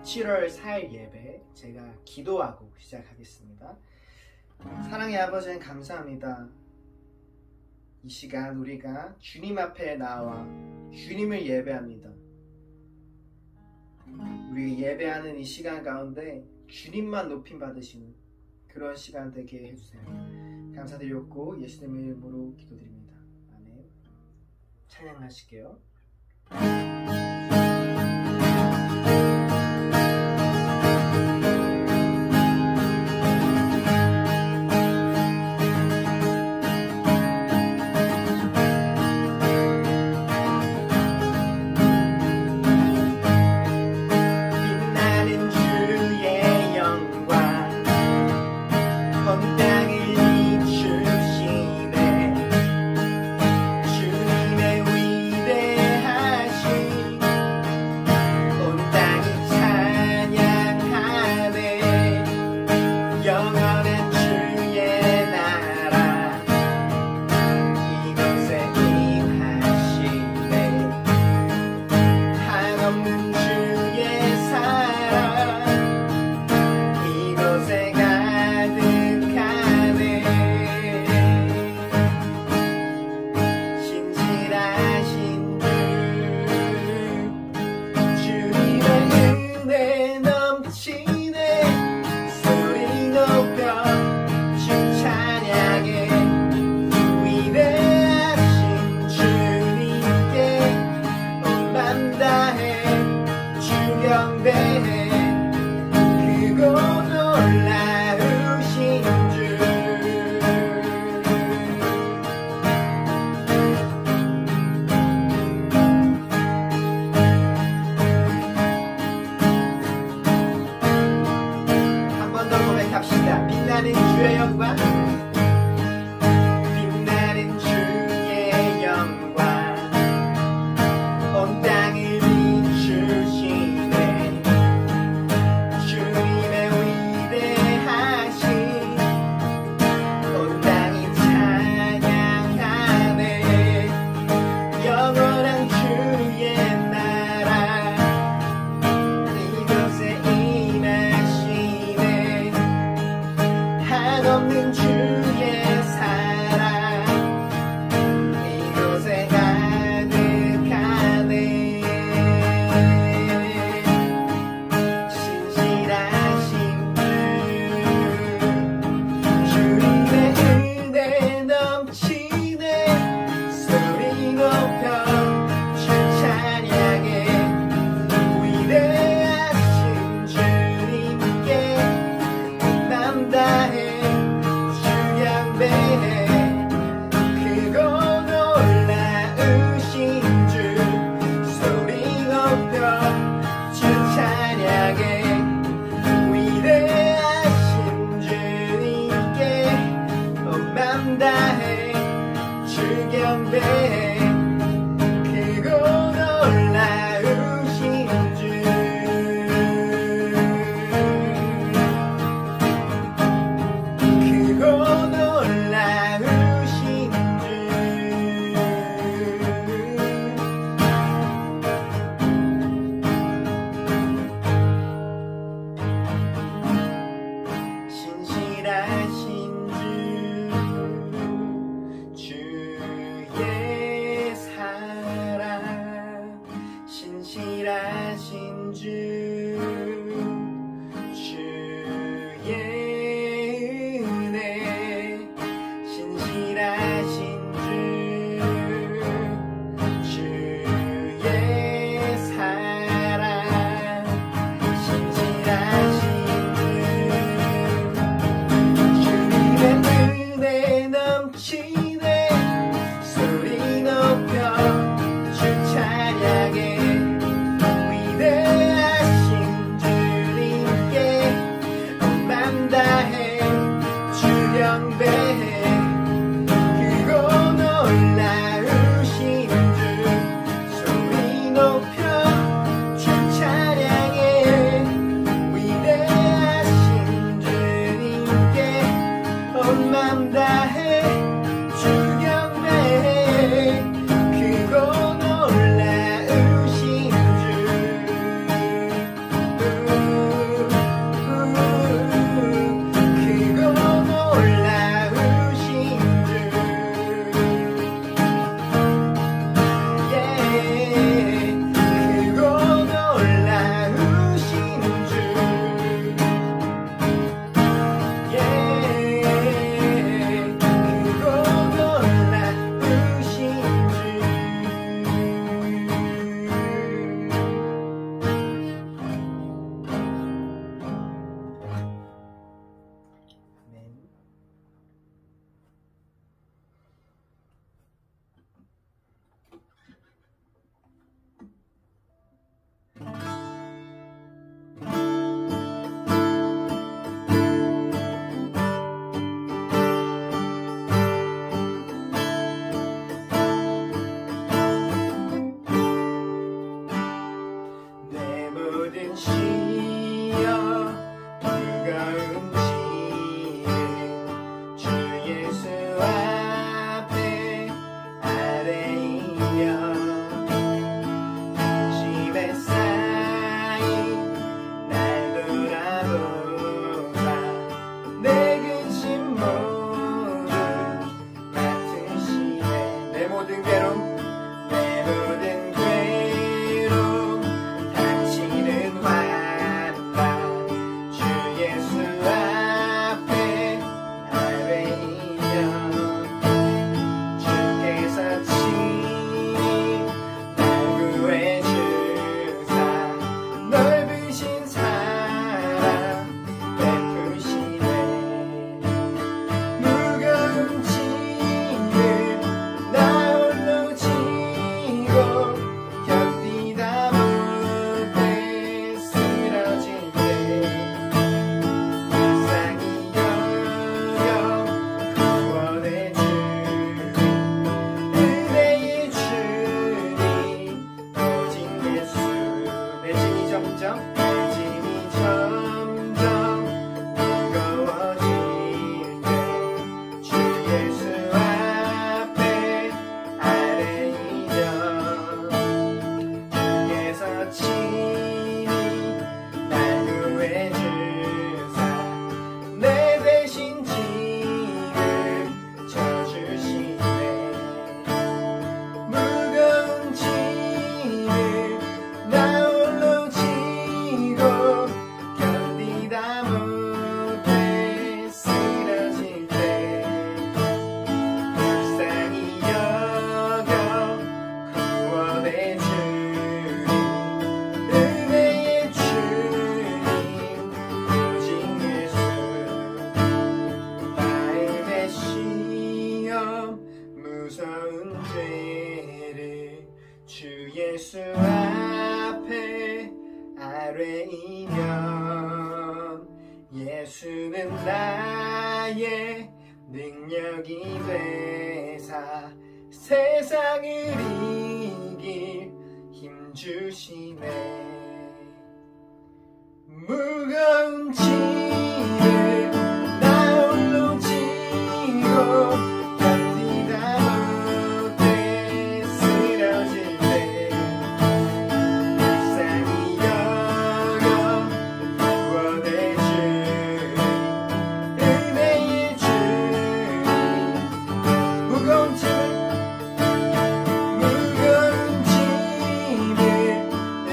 7월 4일 예배 제가 기도하고 시작하겠습니다. 사랑의 아버지 감사합니다. 이 시간 우리가 주님 앞에 나와 주님을 예배합니다. 우리 예배하는 이 시간 가운데 주님만 높임 받으시는 그런 시간 되게 해주세요. 감사드렸고 예수님의 이름으로 기도드립니다. 아멘. 찬양하실게요. 빛나는 주의 영광, 빛나는 주의 영광, 온 땅을 비추시네. 내 짐이 점점 무거워질 때 주 예수 앞에 아뢰이며 주께서 친히 날 구해주사 내 대신 짐을 져주시네 무거운 짐을 나 홀로 지고 견디다 못해 쓰러질 때 불쌍히 여겨 구원해 주니 은혜의 주님 오직 예수 나의 시험 무서운 죄를 주 예수 앞에 아뢰이면 예수는 나의 능력이 되사 세상을 이길 힘 주시네 무거운 짐을 나 홀로 지고 견디다 못해 쓰러질 때 불쌍히 여겨 구원해 주니 은혜의 주님 무거운 짐을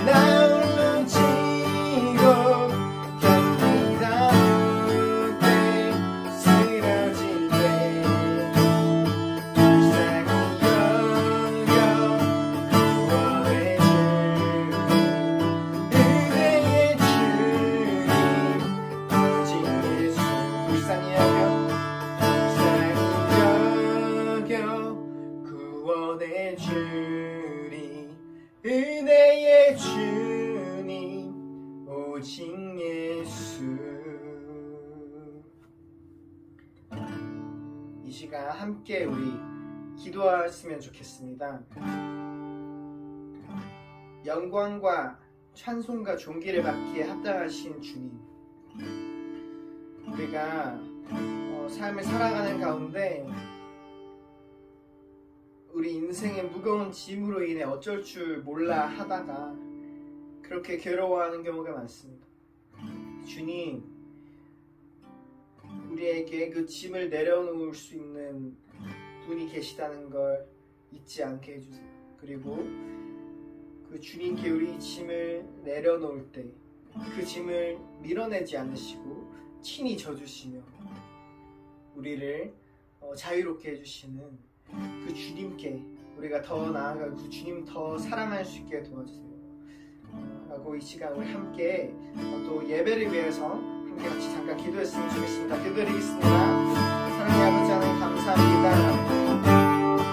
나 홀로 지고 견디다 못해 쓰러질 때 불쌍히 여겨 구원해 주니 은혜의 주님 오직 예수 불쌍히 여겨 구원해 주니 은혜의 주님 오직 예수 이 시간 함께 우리 기도하시면 좋겠습니다. 영광과 찬송과 존귀를 받기에 합당하신 주님 우리가 삶을 살아가는 가운데 우리 인생의 무거운 짐으로 인해 어쩔 줄 몰라 하다가 그렇게 괴로워하는 경우가 많습니다. 주님, 우리에게 그 짐을 내려놓을 수 있는 분이 계시다는 걸 잊지 않게 해주세요. 그리고 그 주님께 우리 짐을 내려놓을 때 그 짐을 밀어내지 않으시고 친히 져주시며 우리를 자유롭게 해주시는 그 주님께 우리가 더 나아가 그 주님 더 사랑할 수 있게 도와주세요. 하고 이 시간 우리 함께 또 예배를 위해서 함께 같이 잠깐 기도했으면 좋겠습니다. 기도드리겠습니다. 사랑의 아버지 하나님 감사합니다.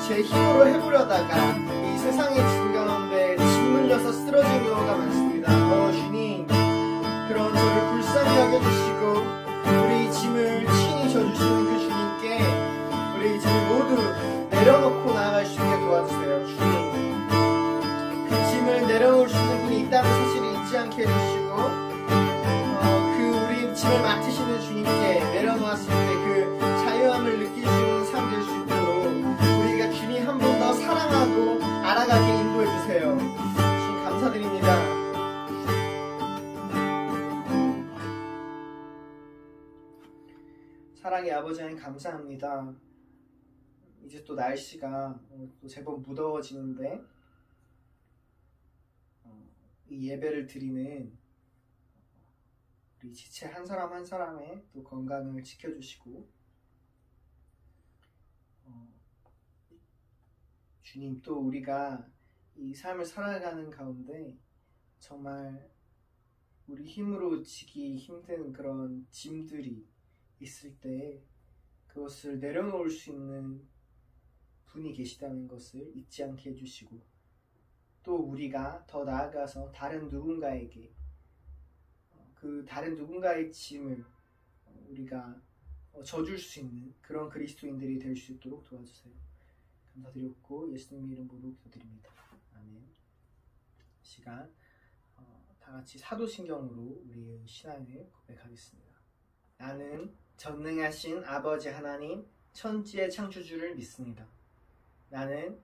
제 힘으로 해보려다가 이 세상의 짐 가운데 짐 물려서 쓰러진 경우가 많습니다. 주님, 그런 저를 불쌍히 여겨주시고 우리 짐을 친히 져주시는 그 주님께 우리 짐을 모두 내려놓고 나아갈 수 있게 도와주세요. 주님, 그 짐을 내려놓을 수 있는 분이 있다는 사실을 잊지 않게 해주시고 그 우리 짐을 맡으시는 주님께 내려놓았을 때 그 자유함을 느낄 수 있는 삶 될 수 있도록 주님 한 번 더 사랑하고 알아가게 인도해주세요. 주님 감사드립니다. 사랑의 아버지 하나님 감사합니다. 이제 또 날씨가 또 제법 무더워지는데 이 예배를 드리는 우리 지체 한 사람 한 사람의 또 건강을 지켜주시고 주님 또 우리가 이 삶을 살아가는 가운데 정말 우리 힘으로 지기 힘든 그런 짐들이 있을 때 그것을 내려놓을 수 있는 분이 계시다는 것을 잊지 않게 해주시고 또 우리가 더 나아가서 다른 누군가에게 그 다른 누군가의 짐을 우리가 져줄 수 있는 그런 그리스도인들이 될 수 있도록 도와주세요. 감사드렸고 예수님 이름으로 기도드립니다. 아멘. 시간 다 같이 사도신경으로 우리의 신앙을 고백하겠습니다. 나는 전능하신 아버지 하나님 천지의 창조주를 믿습니다. 나는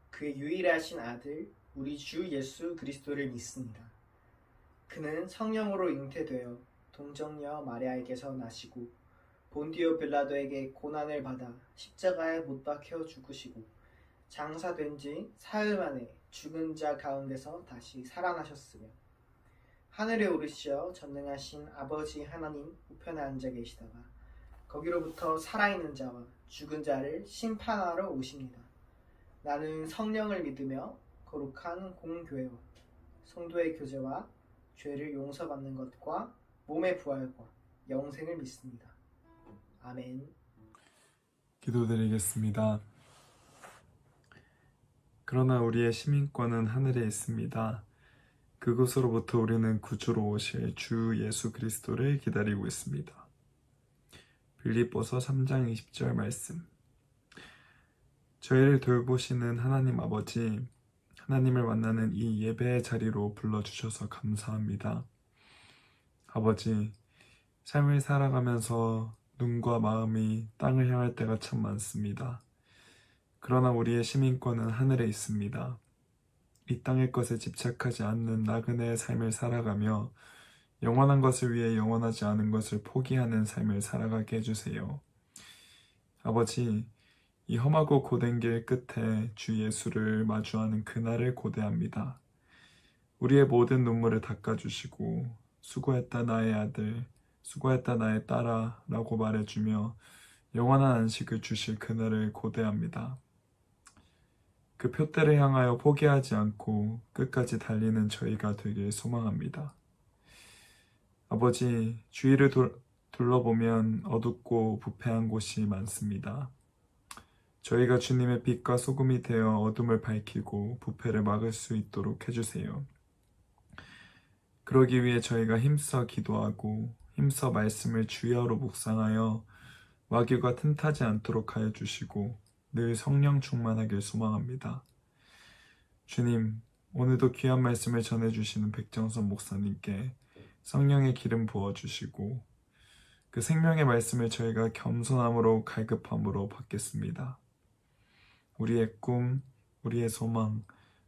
그의 유일하신 아들 우리 주 예수 그리스도를 믿습니다. 그는 성령으로 잉태되어 동정녀 마리아에게서 나시고 본디오 빌라도에게 고난을 받아 십자가에 못 박혀 죽으시고 장사된 지 사흘 만에 죽은 자 가운데서 다시 살아나셨으며 하늘에 오르시어 전능하신 아버지 하나님 우편에 앉아 계시다가 거기로부터 살아있는 자와 죽은 자를 심판하러 오십니다. 나는 성령을 믿으며 거룩한 공교회와 성도의 교제와 죄를 용서받는 것과 몸의 부활과 영생을 믿습니다. 아멘. 기도드리겠습니다. 그러나 우리의 시민권은 하늘에 있습니다. 그곳으로부터 우리는 구주로 오실 주 예수 그리스도를 기다리고 있습니다. 빌립보서 3장 20절 말씀. 저희를 돌보시는 하나님 아버지, 하나님을 만나는 이 예배의 자리로 불러주셔서 감사합니다. 아버지, 삶을 살아가면서 눈과 마음이 땅을 향할 때가 참 많습니다. 그러나 우리의 시민권은 하늘에 있습니다. 이 땅의 것에 집착하지 않는 나그네의 삶을 살아가며 영원한 것을 위해 영원하지 않은 것을 포기하는 삶을 살아가게 해주세요. 아버지, 이 험하고 고된 길 끝에 주 예수를 마주하는 그날을 고대합니다. 우리의 모든 눈물을 닦아주시고 수고했다 나의 아들, 수고했다 나의 딸아 라고 말해주며 영원한 안식을 주실 그날을 고대합니다. 그 표대를 향하여 포기하지 않고 끝까지 달리는 저희가 되길 소망합니다. 아버지, 주위를 둘러보면 어둡고 부패한 곳이 많습니다. 저희가 주님의 빛과 소금이 되어 어둠을 밝히고 부패를 막을 수 있도록 해주세요. 그러기 위해 저희가 힘써 기도하고 힘써 말씀을 주야로 묵상하여 마귀가 틈타지 않도록 하여 주시고 늘 성령 충만하길 소망합니다. 주님, 오늘도 귀한 말씀을 전해주시는 백정선 목사님께 성령의 기름 부어주시고 그 생명의 말씀을 저희가 겸손함으로 갈급함으로 받겠습니다. 우리의 꿈, 우리의 소망,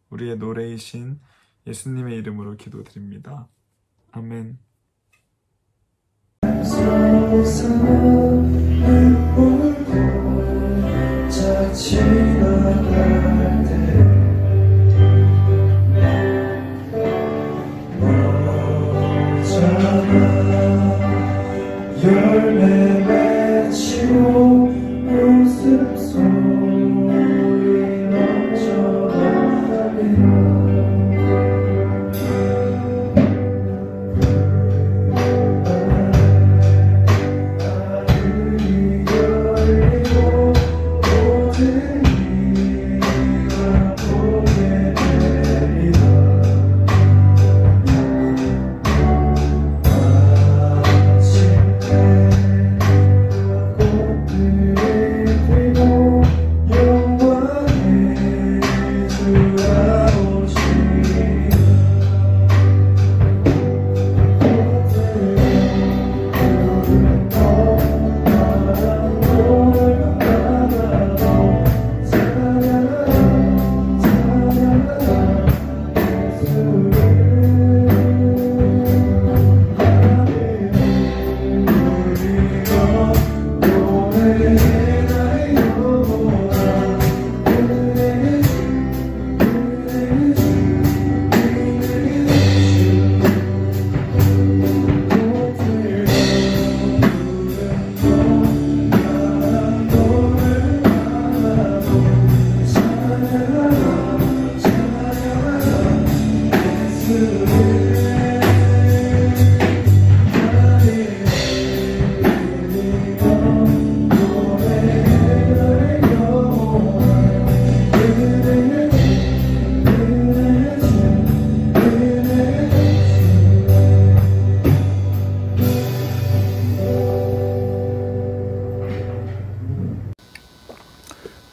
우리의 노래이신 예수님의 이름으로 기도드립니다. 아멘. 지나갈 때 열매 맺히고 웃음소리 넘쳐나며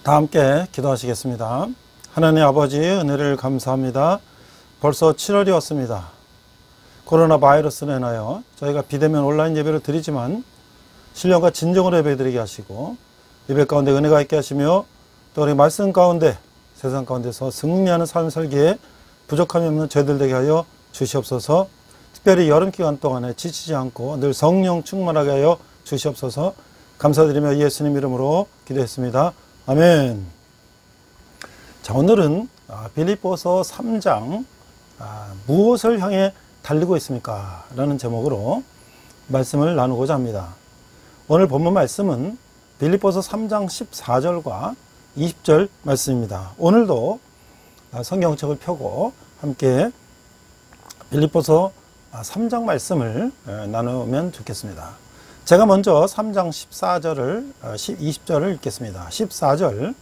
다 함께 기도하시겠습니다. 하나님 아버지 은혜를 감사합니다. 벌써 7월이 왔습니다. 코로나 바이러스로 인하여 저희가 비대면 온라인 예배를 드리지만 신령과 진정으로 예배 드리게 하시고 예배 가운데 은혜가 있게 하시며 또 우리 말씀 가운데 세상 가운데서 승리하는 삶을 살기에 부족함이 없는 저희들 되게 하여 주시옵소서. 특별히 여름 기간 동안에 지치지 않고 늘 성령 충만하게 하여 주시옵소서. 감사드리며 예수님 이름으로 기도했습니다. 아멘. 자, 오늘은 빌립보서 3장 무엇을 향해 달리고 있습니까? 라는 제목으로 말씀을 나누고자 합니다. 오늘 본문 말씀은 빌립보서 3장 14절과 20절 말씀입니다. 오늘도 성경책을 펴고 함께 빌립보서 3장 말씀을 나누면 좋겠습니다. 제가 먼저 3장 14절을 20절을 읽겠습니다. 14절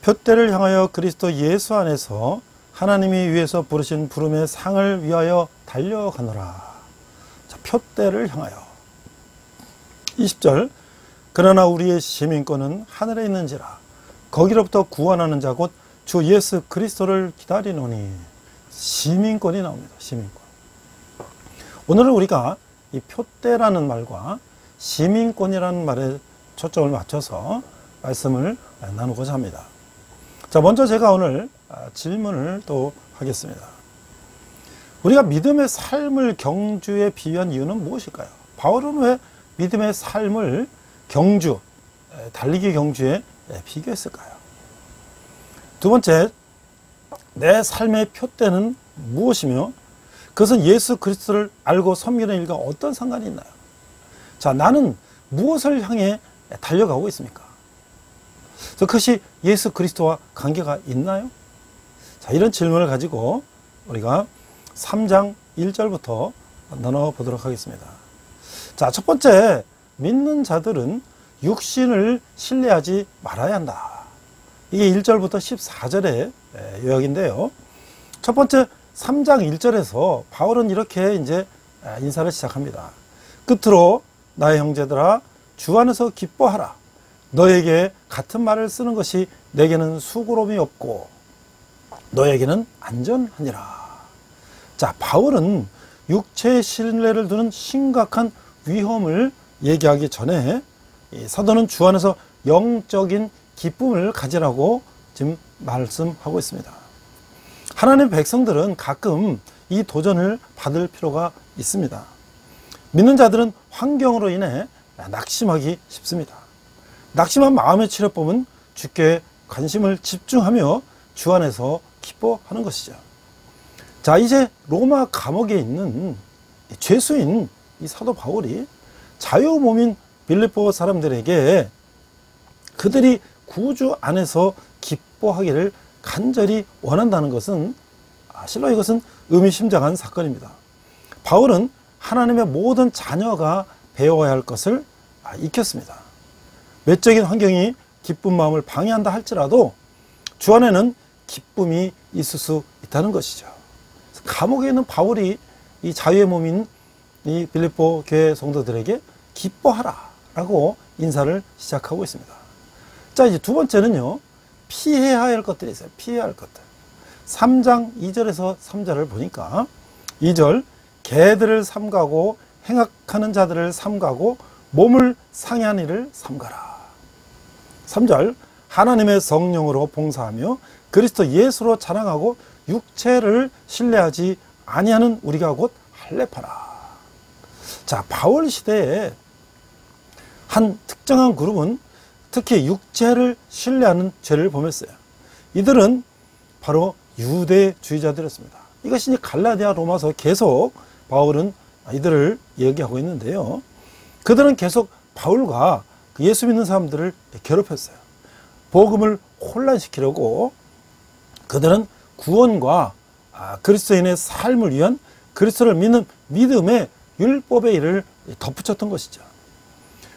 표대를 향하여 그리스도 예수 안에서 하나님이 위에서 부르신 부름의 상을 위하여 달려가노라. 자, 표대를 향하여. 20절 그러나 우리의 시민권은 하늘에 있는지라 거기로부터 구원하는 자 곧 주 예수 그리스도를 기다리노니. 시민권이 나옵니다. 시민권. 오늘은 우리가 이 표대라는 말과 시민권이라는 말에 초점을 맞춰서 말씀을 나누고자 합니다. 자, 먼저 제가 오늘 질문을 또 하겠습니다. 우리가 믿음의 삶을 경주에 비유한 이유는 무엇일까요? 바울은 왜 믿음의 삶을 경주, 달리기 경주에 비교했을까요? 두 번째, 내 삶의 표대는 무엇이며 그것은 예수 그리스도를 알고 섬기는 일과 어떤 상관이 있나요? 자, 나는 무엇을 향해 달려가고 있습니까? 그것이 예수 그리스도와 관계가 있나요? 자, 이런 질문을 가지고 우리가 3장 1절부터 나눠보도록 하겠습니다. 자, 첫 번째, 믿는 자들은 육신을 신뢰하지 말아야 한다. 이게 1절부터 14절의 요약인데요. 첫 번째 3장 1절에서 바울은 이렇게 이제 인사를 시작합니다. 끝으로 나의 형제들아 주 안에서 기뻐하라. 너에게 같은 말을 쓰는 것이 내게는 수고로움이 없고 너에게는 안전하니라. 자, 바울은 육체의 신뢰를 두는 심각한 위험을 얘기하기 전에 이 사도는 주 안에서 영적인 기쁨을 가지라고 지금 말씀하고 있습니다. 하나님의 백성들은 가끔 이 도전을 받을 필요가 있습니다. 믿는 자들은 환경으로 인해 낙심하기 쉽습니다. 낙심한 마음의 치료법은 주께 관심을 집중하며 주 안에서 기뻐하는 것이죠. 자, 이제 로마 감옥에 있는 죄수인 이 사도 바울이 자유몸인 빌립보 사람들에게 그들이 구주 안에서 기뻐하기를 간절히 원한다는 것은 실로 이것은 의미심장한 사건입니다. 바울은 하나님의 모든 자녀가 배워야 할 것을 익혔습니다. 외적인 환경이 기쁜 마음을 방해한다 할지라도 주 안에는 기쁨이 있을 수 있다는 것이죠. 감옥에 있는 바울이 이 자유의 몸인 이 빌립보 교회 성도들에게 기뻐하라 라고 인사를 시작하고 있습니다. 자, 이제 두 번째는요, 피해야 할 것들이 있어요. 피해야 할 것들. 3장 2절에서 3절을 보니까 2절 개들을 삼가고 행악하는 자들을 삼가고 몸을 상해한 일을 삼가라. 3절 하나님의 성령으로 봉사하며 그리스도 예수로 자랑하고 육체를 신뢰하지 아니하는 우리가 곧 할례파라. 자, 바울 시대에 한 특정한 그룹은 특히 육체를 신뢰하는 죄를 범했어요. 이들은 바로 유대주의자들이었습니다. 이것이 이제 갈라디아 로마서 계속 바울은 이들을 얘기하고 있는데요. 그들은 계속 바울과 예수 믿는 사람들을 괴롭혔어요. 복음을 혼란시키려고 그들은 구원과 그리스도인의 삶을 위한 그리스도를 믿는 믿음의 율법의 일을 덧붙였던 것이죠.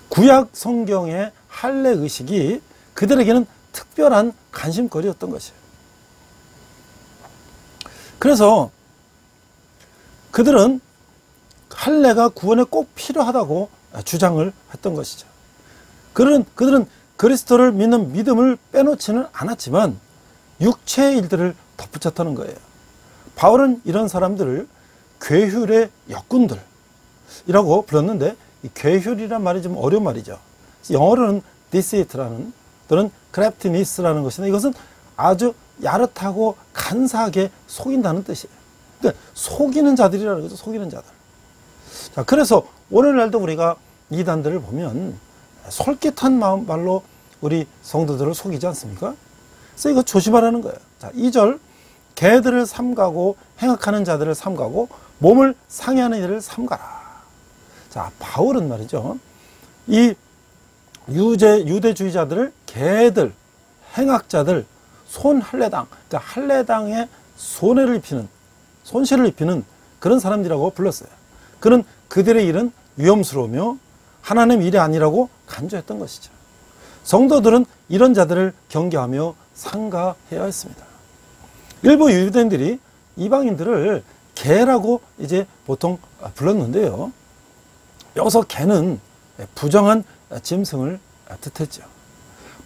구약 성경의 할례 의식이 그들에게는 특별한 관심거리였던 것이에요. 그래서 그들은 할례가 구원에 꼭 필요하다고 주장을 했던 것이죠. 그들은 그리스도를 믿는 믿음을 빼놓지는 않았지만 육체의 일들을 덧붙였다는 거예요. 바울은 이런 사람들을 괴휼의 역군들이라고 불렀는데, 이 괴휼이란 말이 좀 어려운 말이죠. 영어로는 deceit라는 또는 craftiness라는 것인데, 이것은 아주 야릇하고 간사하게 속인다는 뜻이에요. 그러니까 속이는 자들이라는 거죠. 속이는 자들. 자, 그래서 오늘날도 우리가 이단들을 보면 솔깃한 말로 우리 성도들을 속이지 않습니까? 그래서 이거 조심하라는 거예요. 자, 2절, 개들을 삼가고 행악하는 자들을 삼가고 몸을 상해하는 이들을 삼가라. 자, 바울은 말이죠, 이 유대주의자들을 개들, 행악자들, 손할례당, 그러니까 할례당에 손실을 입히는 그런 사람들이라고 불렀어요. 그는 그들의 일은 위험스러우며 하나님의 일이 아니라고 간주했던 것이죠. 성도들은 이런 자들을 경계하며 상가해야 했습니다. 일부 유대인들이 이방인들을 개라고 이제 보통 불렀는데요. 여기서 개는 부정한 짐승을 뜻했죠.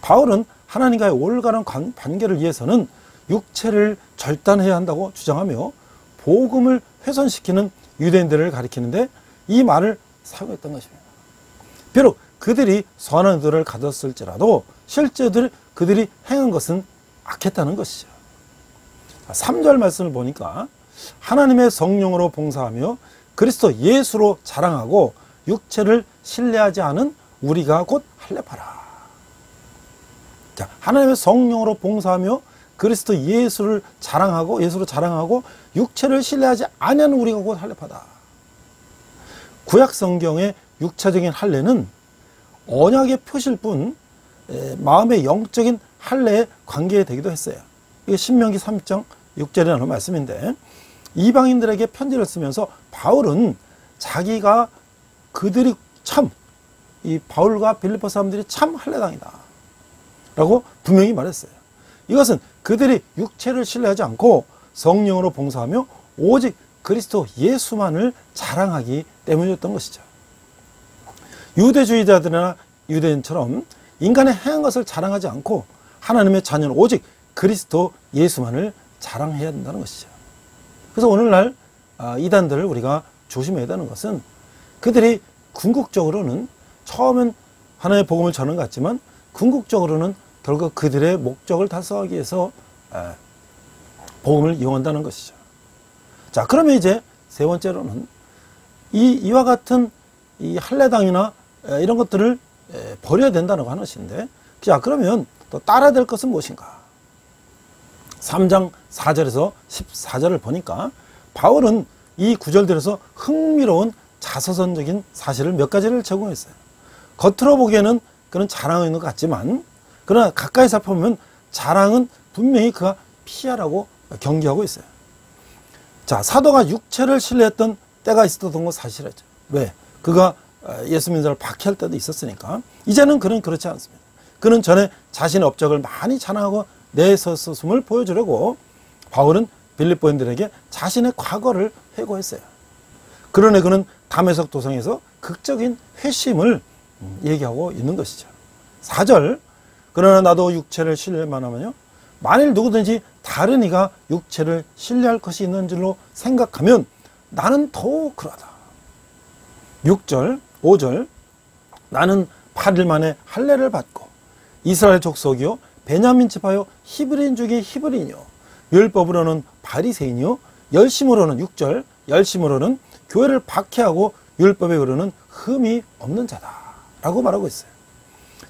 바울은 하나님과의 올바른 관계를 위해서는 육체를 절단해야 한다고 주장하며 복음을 훼손시키는 유대인들을 가리키는데 이 말을 사용했던 것입니다. 비록 그들이 선한 의도를 가졌을지라도 실제 그들이 행한 것은 악했다는 것이죠. 3절 말씀을 보니까 하나님의 성령으로 봉사하며 그리스도 예수로 자랑하고 육체를 신뢰하지 않은 우리가 곧 할례파라. 자, 하나님의 성령으로 봉사하며 그리스도 예수로 자랑하고 육체를 신뢰하지 아니하는 우리가 곧 할례파다. 구약 성경의 육체적인 할례는 언약의 표시일 뿐 마음의 영적인 할례에 관계되기도 했어요. 이게 신명기 3장 6절에 나오는 말씀인데, 이방인들에게 편지를 쓰면서 바울은 자기가 그들이 참, 이 바울과 빌립보 사람들이 참 할례당이다 라고 분명히 말했어요. 이것은 그들이 육체를 신뢰하지 않고 성령으로 봉사하며 오직 그리스도 예수만을 자랑하기 때문이었던 것이죠. 유대주의자들이나 유대인처럼 인간의 행한 것을 자랑하지 않고 하나님의 자녀는 오직 그리스도 예수만을 자랑해야 된다는 것이죠. 그래서 오늘날 이단들을 우리가 조심해야 되는 것은, 그들이 궁극적으로는 처음엔 하나님의 복음을 전하는 것 같지만 궁극적으로는 결국 그들의 목적을 달성하기 위해서 복음을 이용한다는 것이죠. 자, 그러면 이제 세 번째로는 이와 같은 이 할례당이나 이런 것들을 버려야 된다는話인데, 자, 그러면 또 따라야 될 것은 무엇인가? 3장 4절에서 14절을 보니까 바울은 이 구절들에서 흥미로운 자서전적인 사실을 몇 가지를 제공했어요. 겉으로 보기에는 그는 자랑하는 것 같지만, 그러나 가까이 살펴보면 자랑은 분명히 그가 피하라고 경계하고 있어요. 자, 사도가 육체를 신뢰했던 때가 있었던 건 사실이죠. 왜? 그가 예수 믿는 자를 박해할 때도 있었으니까. 이제는 그는 그렇지 않습니다. 그는 전에 자신의 업적을 많이 자랑하고 내세웠음을 보여주려고 바울은 빌립보인들에게 자신의 과거를 회고했어요. 그러나 그는 다메섹 도성에서 극적인 회심을 얘기하고 있는 것이죠. 4절, 그러나 나도 육체를 신뢰만 하면요, 만일 누구든지 다른 이가 육체를 신뢰할 것이 있는 줄로 생각하면 나는 더욱 그러하다. 6절, 5절, 나는 8일 만에 할례를 받고 이스라엘 족속이요 베냐민 지파요 히브리인 중에 히브리인이요 율법으로는 바리새인이요 열심으로는 6절, 열심으로는 교회를 박해하고 율법에 이르는 흠이 없는 자다 라고 말하고 있어요.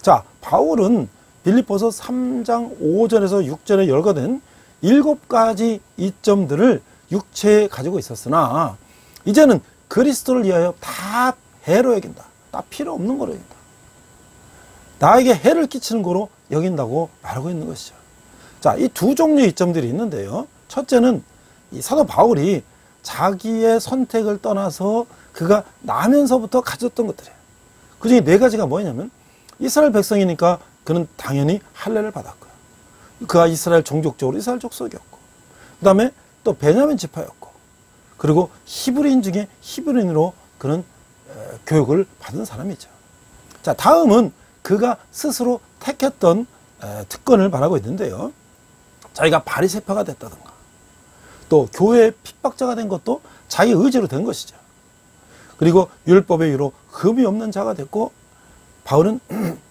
자, 바울은 빌립보서 3장 5절에서 6절에 열거된 7가지 이점들을 육체에 가지고 있었으나 이제는 그리스도를 위하여 다 해로 여긴다. 다 필요 없는 거로 여긴다. 나에게 해를 끼치는 거로 여긴다고 말하고 있는 것이죠. 자, 이 두 종류의 이점들이 있는데요. 첫째는 이 사도 바울이 자기의 선택을 떠나서 그가 나면서부터 가졌던 것들이에요. 그 중에 4가지가 뭐냐면, 이스라엘 백성이니까 그는 당연히 할례를 받았고요. 그가 이스라엘 종족적으로 이스라엘 족속이었고, 그 다음에 또 베냐민 지파였고, 그리고 히브리인 중에 히브리인으로 그는 교육을 받은 사람이죠. 자, 다음은 그가 스스로 택했던 특권을 말하고 있는데요. 자기가 바리새파가 됐다든가 또 교회의 핍박자가 된 것도 자기 의지로 된 것이죠. 그리고 율법의 위로 흠이 없는 자가 됐고 바울은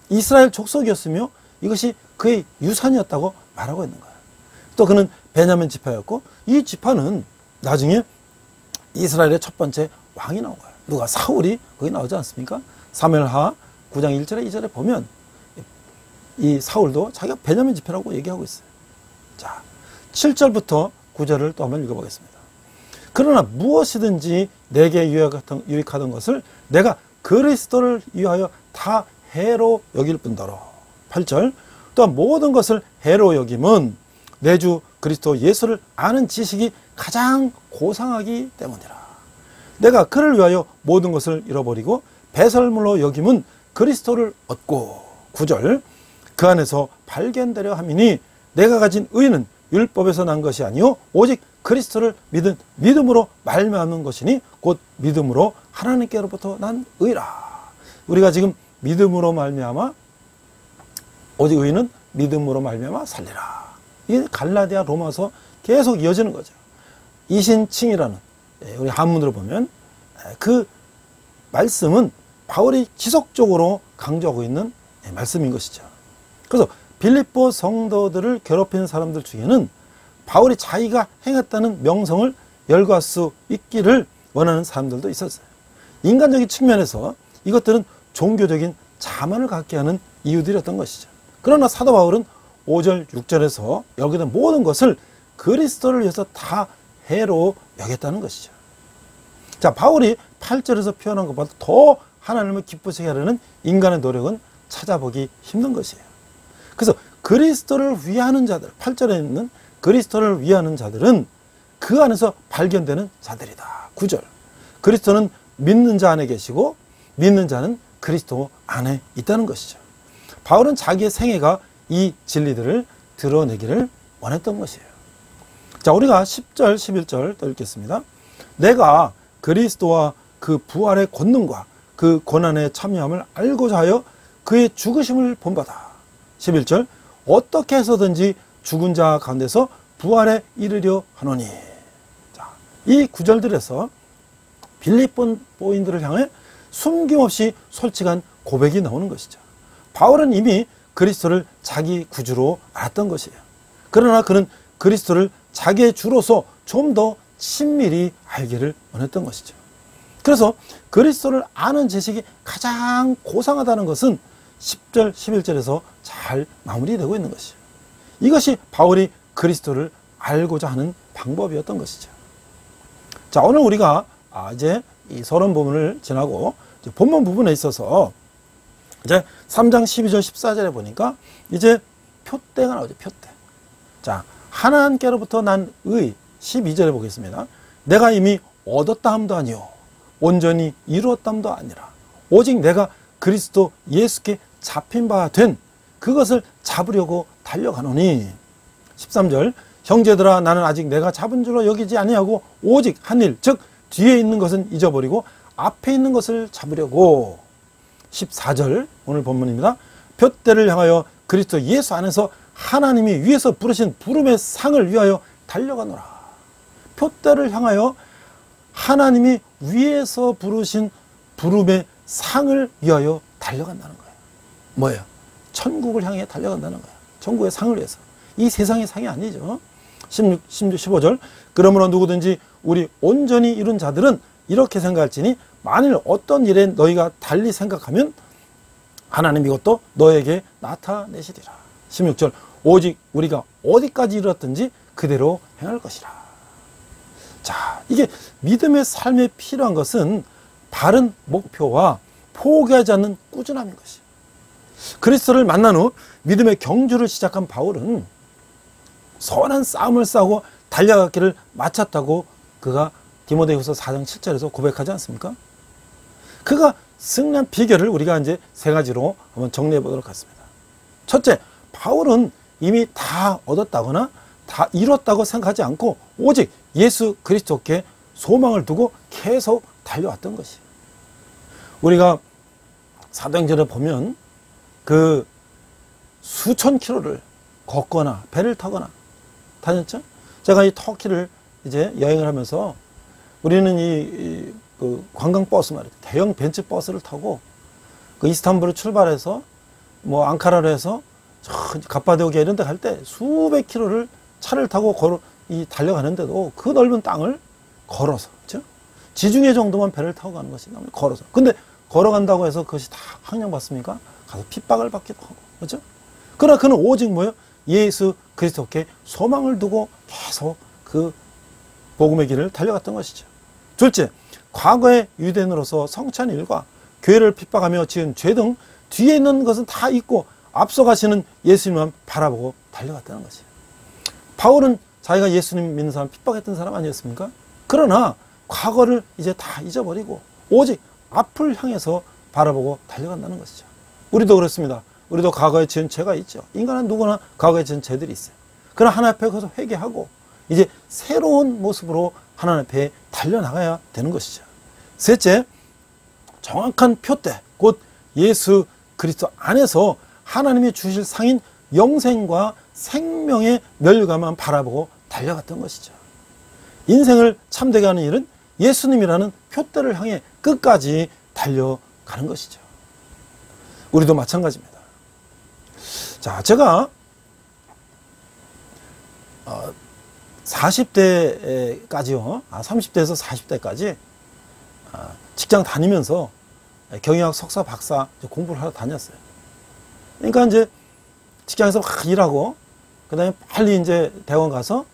이스라엘 족속이었으며 이것이 그의 유산이었다고 말하고 있는 거예요. 또 그는 베냐민 지파였고 이 지파는 나중에 이스라엘의 첫 번째 왕이 나온 거예요. 누가? 사울이 거기 나오지 않습니까? 사무엘하 9장 1절에 2절에 보면 이 사울도 자기가 베냐민 지파라고 얘기하고 있어요. 자, 7절부터 9절을 또 한번 읽어보겠습니다. 그러나 무엇이든지 내게 유익하던 것을 내가 그리스도를 위하여 다 해로 여길 뿐더러. 8절 또한 모든 것을 해로 여김은 내 주 그리스도 예수를 아는 지식이 가장 고상하기 때문이라. 내가 그를 위하여 모든 것을 잃어버리고 배설물로 여김은 그리스도를 얻고. 9절 그 안에서 발견되려 함이니 내가 가진 의는 율법에서 난 것이 아니요 오직 그리스도를 믿은 믿음으로 말미암는 것이니 곧 믿음으로 하나님께로부터 난 의라. 우리가 지금 믿음으로 말미암아 오직 의는 믿음으로 말미암아 살리라. 이게 갈라디아 로마서 계속 이어지는 거죠. 이신칭이라는 우리 한문으로 보면 그 말씀은 바울이 지속적으로 강조하고 있는 말씀인 것이죠. 그래서 빌립보 성도들을 괴롭히는 사람들 중에는 바울이 자기가 행했다는 명성을 열거할 수 있기를 원하는 사람들도 있었어요. 인간적인 측면에서 이것들은 종교적인 자만을 갖게 하는 이유들이었던 것이죠. 그러나 사도 바울은 5절, 6절에서 여기는 모든 것을 그리스도를 위해서 다 해로 여겼다는 것이죠. 자, 바울이 8절에서 표현한 것보다 더 하나님을 기쁘시게 하려는 인간의 노력은 찾아보기 힘든 것이에요. 그래서 그리스도를 위하는 자들, 8절에 있는 그리스도를 위하는 자들은 그 안에서 발견되는 자들이다. 9절 그리스도는 믿는 자 안에 계시고 믿는 자는 그리스도 안에 있다는 것이죠. 바울은 자기의 생애가 이 진리들을 드러내기를 원했던 것이에요. 자, 우리가 10절, 11절 또 읽겠습니다. 내가 그리스도와 그 부활의 권능과 그 고난의 참여함을 알고자 하여 그의 죽으심을 본받아. 11절 어떻게 해서든지 죽은 자 가운데서 부활에 이르려 하노니. 자, 이 구절들에서 빌립보인들을 향해 숨김없이 솔직한 고백이 나오는 것이죠. 바울은 이미 그리스도를 자기 구주로 알았던 것이에요. 그러나 그는 그리스도를 자기의 주로서 좀 더 친밀히 알기를 원했던 것이죠. 그래서 그리스도를 아는 지식이 가장 고상하다는 것은 10절, 11절에서 잘 마무리되고 있는 것이죠. 이것이 바울이 그리스도를 알고자 하는 방법이었던 것이죠. 자, 오늘 우리가 이제 이 서론 부분을 지나고 이제 본문 부분에 있어서 이제 3장 12절 14절에 보니까 이제 표대가 나오죠. 표대. 자, 하나님께로부터 난 의. 12절에 보겠습니다. 내가 이미 얻었다 함도 아니요 온전히 이루었다 함도 아니라 오직 내가 그리스도 예수께 잡힌 바 된 그것을 잡으려고 달려가노니. 13절 형제들아 나는 아직 내가 잡은 줄로 여기지 아니하고 오직 한 일 즉 뒤에 있는 것은 잊어버리고 앞에 있는 것을 잡으려고. 14절 오늘 본문입니다. 표대를 향하여 그리스도 예수 안에서 하나님이 위에서 부르신 부름의 상을 위하여 달려가노라. 표대를 향하여 하나님이 위에서 부르신 부름의 상을 위하여 달려간다는 거예요. 뭐예요? 천국을 향해 달려간다는 거예요. 천국의 상을 위해서. 이 세상의 상이 아니죠. 16, 15절 그러므로 누구든지 우리 온전히 이룬 자들은 이렇게 생각할지니 만일 어떤 일에 너희가 달리 생각하면 하나님 이것도 너에게 나타내시리라. 16절 오직 우리가 어디까지 이르렀든지 그대로 행할 것이라. 자, 이게 믿음의 삶에 필요한 것은 바른 목표와 포기하지 않는 꾸준함인 것이에요. 그리스도를 만난 후 믿음의 경주를 시작한 바울은 선한 싸움을 싸우고 달려가기를 마쳤다고 그가 디모데후서 4장 7절에서 고백하지 않습니까? 그가 승리한 비결을 우리가 이제 세 가지로 한번 정리해 보도록 하겠습니다. 첫째, 바울은 이미 다 얻었다거나 다 이뤘다고 생각하지 않고 오직 예수 그리스도께 소망을 두고 계속 달려왔던 것이에요. 우리가 사도행전을 보면 그 수천 킬로를 걷거나 배를 타거나 다녔죠. 제가 이 터키를 이제 여행을 하면서 우리는 그 관광버스 말이에요. 대형 벤츠 버스를 타고 그 이스탄불을 출발해서 뭐 앙카라로 해서 갑바도기아 이런 데 갈 때 수백 킬로를 차를 타고 달려가는데도 그 넓은 땅을 걸어서, 그렇죠? 지중해 정도만 배를 타고 가는 것이 걸어서. 근데 걸어간다고 해서 그것이 다 항량받습니까? 가서 핍박을 받기도 하고, 그렇죠? 그러나 그는 오직 뭐예요? 예수 그리스도께 소망을 두고 계속 그 복음의 길을 달려갔던 것이죠. 둘째, 과거의 유대인으로서 성찬 일과 교회를 핍박하며 지은 죄 등 뒤에 있는 것은 다 잊고 앞서가시는 예수님만 바라보고 달려갔다는 것이에요. 바울은 자기가 예수님 믿는 사람 핍박했던 사람 아니었습니까? 그러나 과거를 이제 다 잊어버리고 오직 앞을 향해서 바라보고 달려간다는 것이죠. 우리도 그렇습니다. 우리도 과거에 지은 죄가 있죠. 인간은 누구나 과거에 지은 죄들이 있어요. 그러나 하나님 앞에 가서 회개하고 이제 새로운 모습으로 하나님 앞에 달려나가야 되는 것이죠. 셋째, 정확한 표대, 곧 예수 그리스도 안에서 하나님이 주실 상인 영생과 생명의 멸류관만 바라보고 달려갔던 것이죠. 인생을 참되게 하는 일은 예수님이라는 표대를 향해 끝까지 달려가는 것이죠. 우리도 마찬가지입니다. 자, 제가 40대까지요, 30대에서 40대까지 직장 다니면서 경영학 석사, 박사 공부를 하러 다녔어요. 그러니까 이제 직장에서 막 일하고, 그 다음에 빨리 이제 대학원 가서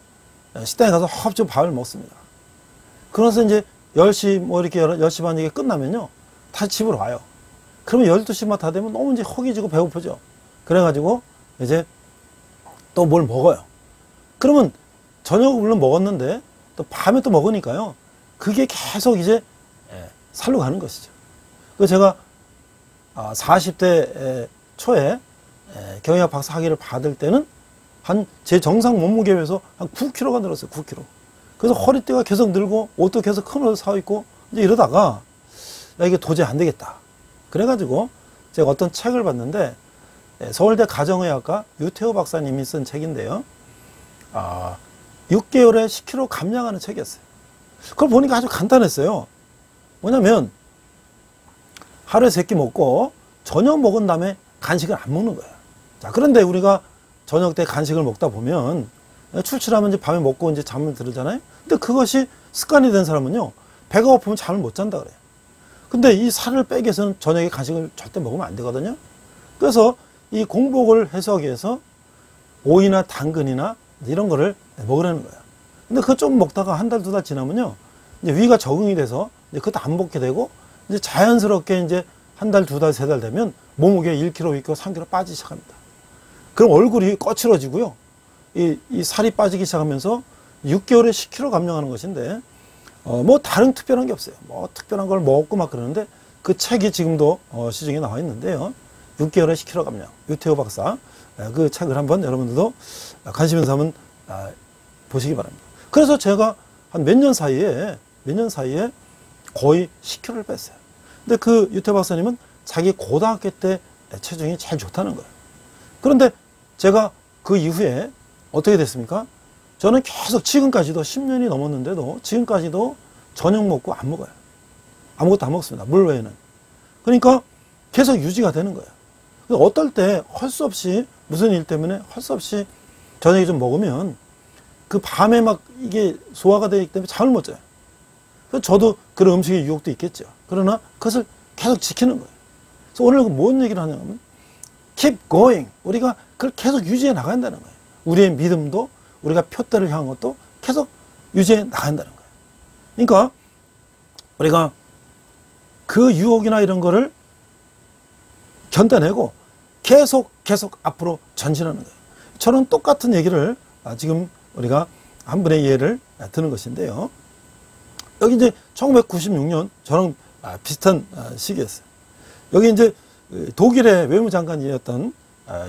식당에 가서 허겁지겁 밥을 먹습니다. 그래서 이제 10시, 뭐 이렇게 10시 반 이게 끝나면요, 다시 집으로 와요. 그러면 12시만 다 되면 너무 이제 허기지고 배고프죠. 그래가지고 이제 또 뭘 먹어요. 그러면 저녁을 물론 먹었는데 또 밤에 또 먹으니까요, 그게 계속 이제 살로 가는 것이죠. 그래서 제가 40대 초에 경영학 박사 학위를 받을 때는 제 정상 몸무게에 비해서 한 9kg가 늘었어요. 9kg. 그래서 허리띠가 계속 늘고 옷도 계속 큰 옷을 사고 있고 이제 이러다가 야, 이게 도저히 안 되겠다. 그래가지고 제가 어떤 책을 봤는데 서울대 가정의학과 유태호 박사님이 쓴 책인데요. 6개월에 10kg 감량하는 책이었어요. 그걸 보니까 아주 간단했어요. 뭐냐면 하루에 3끼 먹고 저녁 먹은 다음에 간식을 안 먹는 거예요. 자, 그런데 우리가 저녁 때 간식을 먹다 보면 출출하면 이제 밤에 먹고 이제 잠을 들잖아요. 근데 그것이 습관이 된 사람은요, 배가 고프면 잠을 못 잔다 그래요. 근데 이 살을 빼기 위해서는 저녁에 간식을 절대 먹으면 안 되거든요. 그래서 이 공복을 해소하기 위해서 오이나 당근이나 이런 거를 먹으라는 거예요. 근데 그거 좀 먹다가 한 달, 2달 지나면요, 이제 위가 적응이 돼서 이제 그것도 안 먹게 되고 이제 자연스럽게 이제 한 달, 2달, 3달 되면 몸무게 1kg, 2kg, 3kg 빠지기 시작합니다. 그럼 얼굴이 거칠어지고요, 이 살이 빠지기 시작하면서 6개월에 10kg 감량하는 것인데, 뭐 다른 특별한 게 없어요. 뭐 특별한 걸 먹고 막 그러는데 그 책이 지금도 시중에 나와 있는데요. 6개월에 10kg 감량, 유태호 박사, 그 책을 한번 여러분들도 관심 있는 사람은 보시기 바랍니다. 그래서 제가 한 몇 년 사이에 거의 10kg를 뺐어요. 근데 그 유태호 박사님은 자기 고등학교 때 체중이 제일 좋다는 거예요. 그런데 제가 그 이후에 어떻게 됐습니까? 저는 계속 지금까지도 10년이 넘었는데도 지금까지도 저녁 먹고 안 먹어요. 아무것도 안 먹습니다. 물 외에는. 그러니까 계속 유지가 되는 거예요. 어떨 때 할 수 없이 무슨 일 때문에 할 수 없이 저녁에 좀 먹으면 그 밤에 막 이게 소화가 되기 때문에 잠을 못 자요. 그래서 저도 그런 음식의 유혹도 있겠죠. 그러나 그것을 계속 지키는 거예요. 그래서 오늘 뭔 얘기를 하냐면 keep going. 우리가 그걸 계속 유지해 나간다는 거예요. 우리의 믿음도 우리가 표대를 향한 것도 계속 유지해 나간다는 거예요. 그러니까 우리가 그 유혹이나 이런 거를 견뎌내고 계속 앞으로 전진하는 거예요. 저는 똑같은 얘기를 지금 우리가 한 분의 예를 드는 것인데요. 여기 이제 1996년 저랑 비슷한 시기였어요. 여기 이제 독일의 외무장관이었던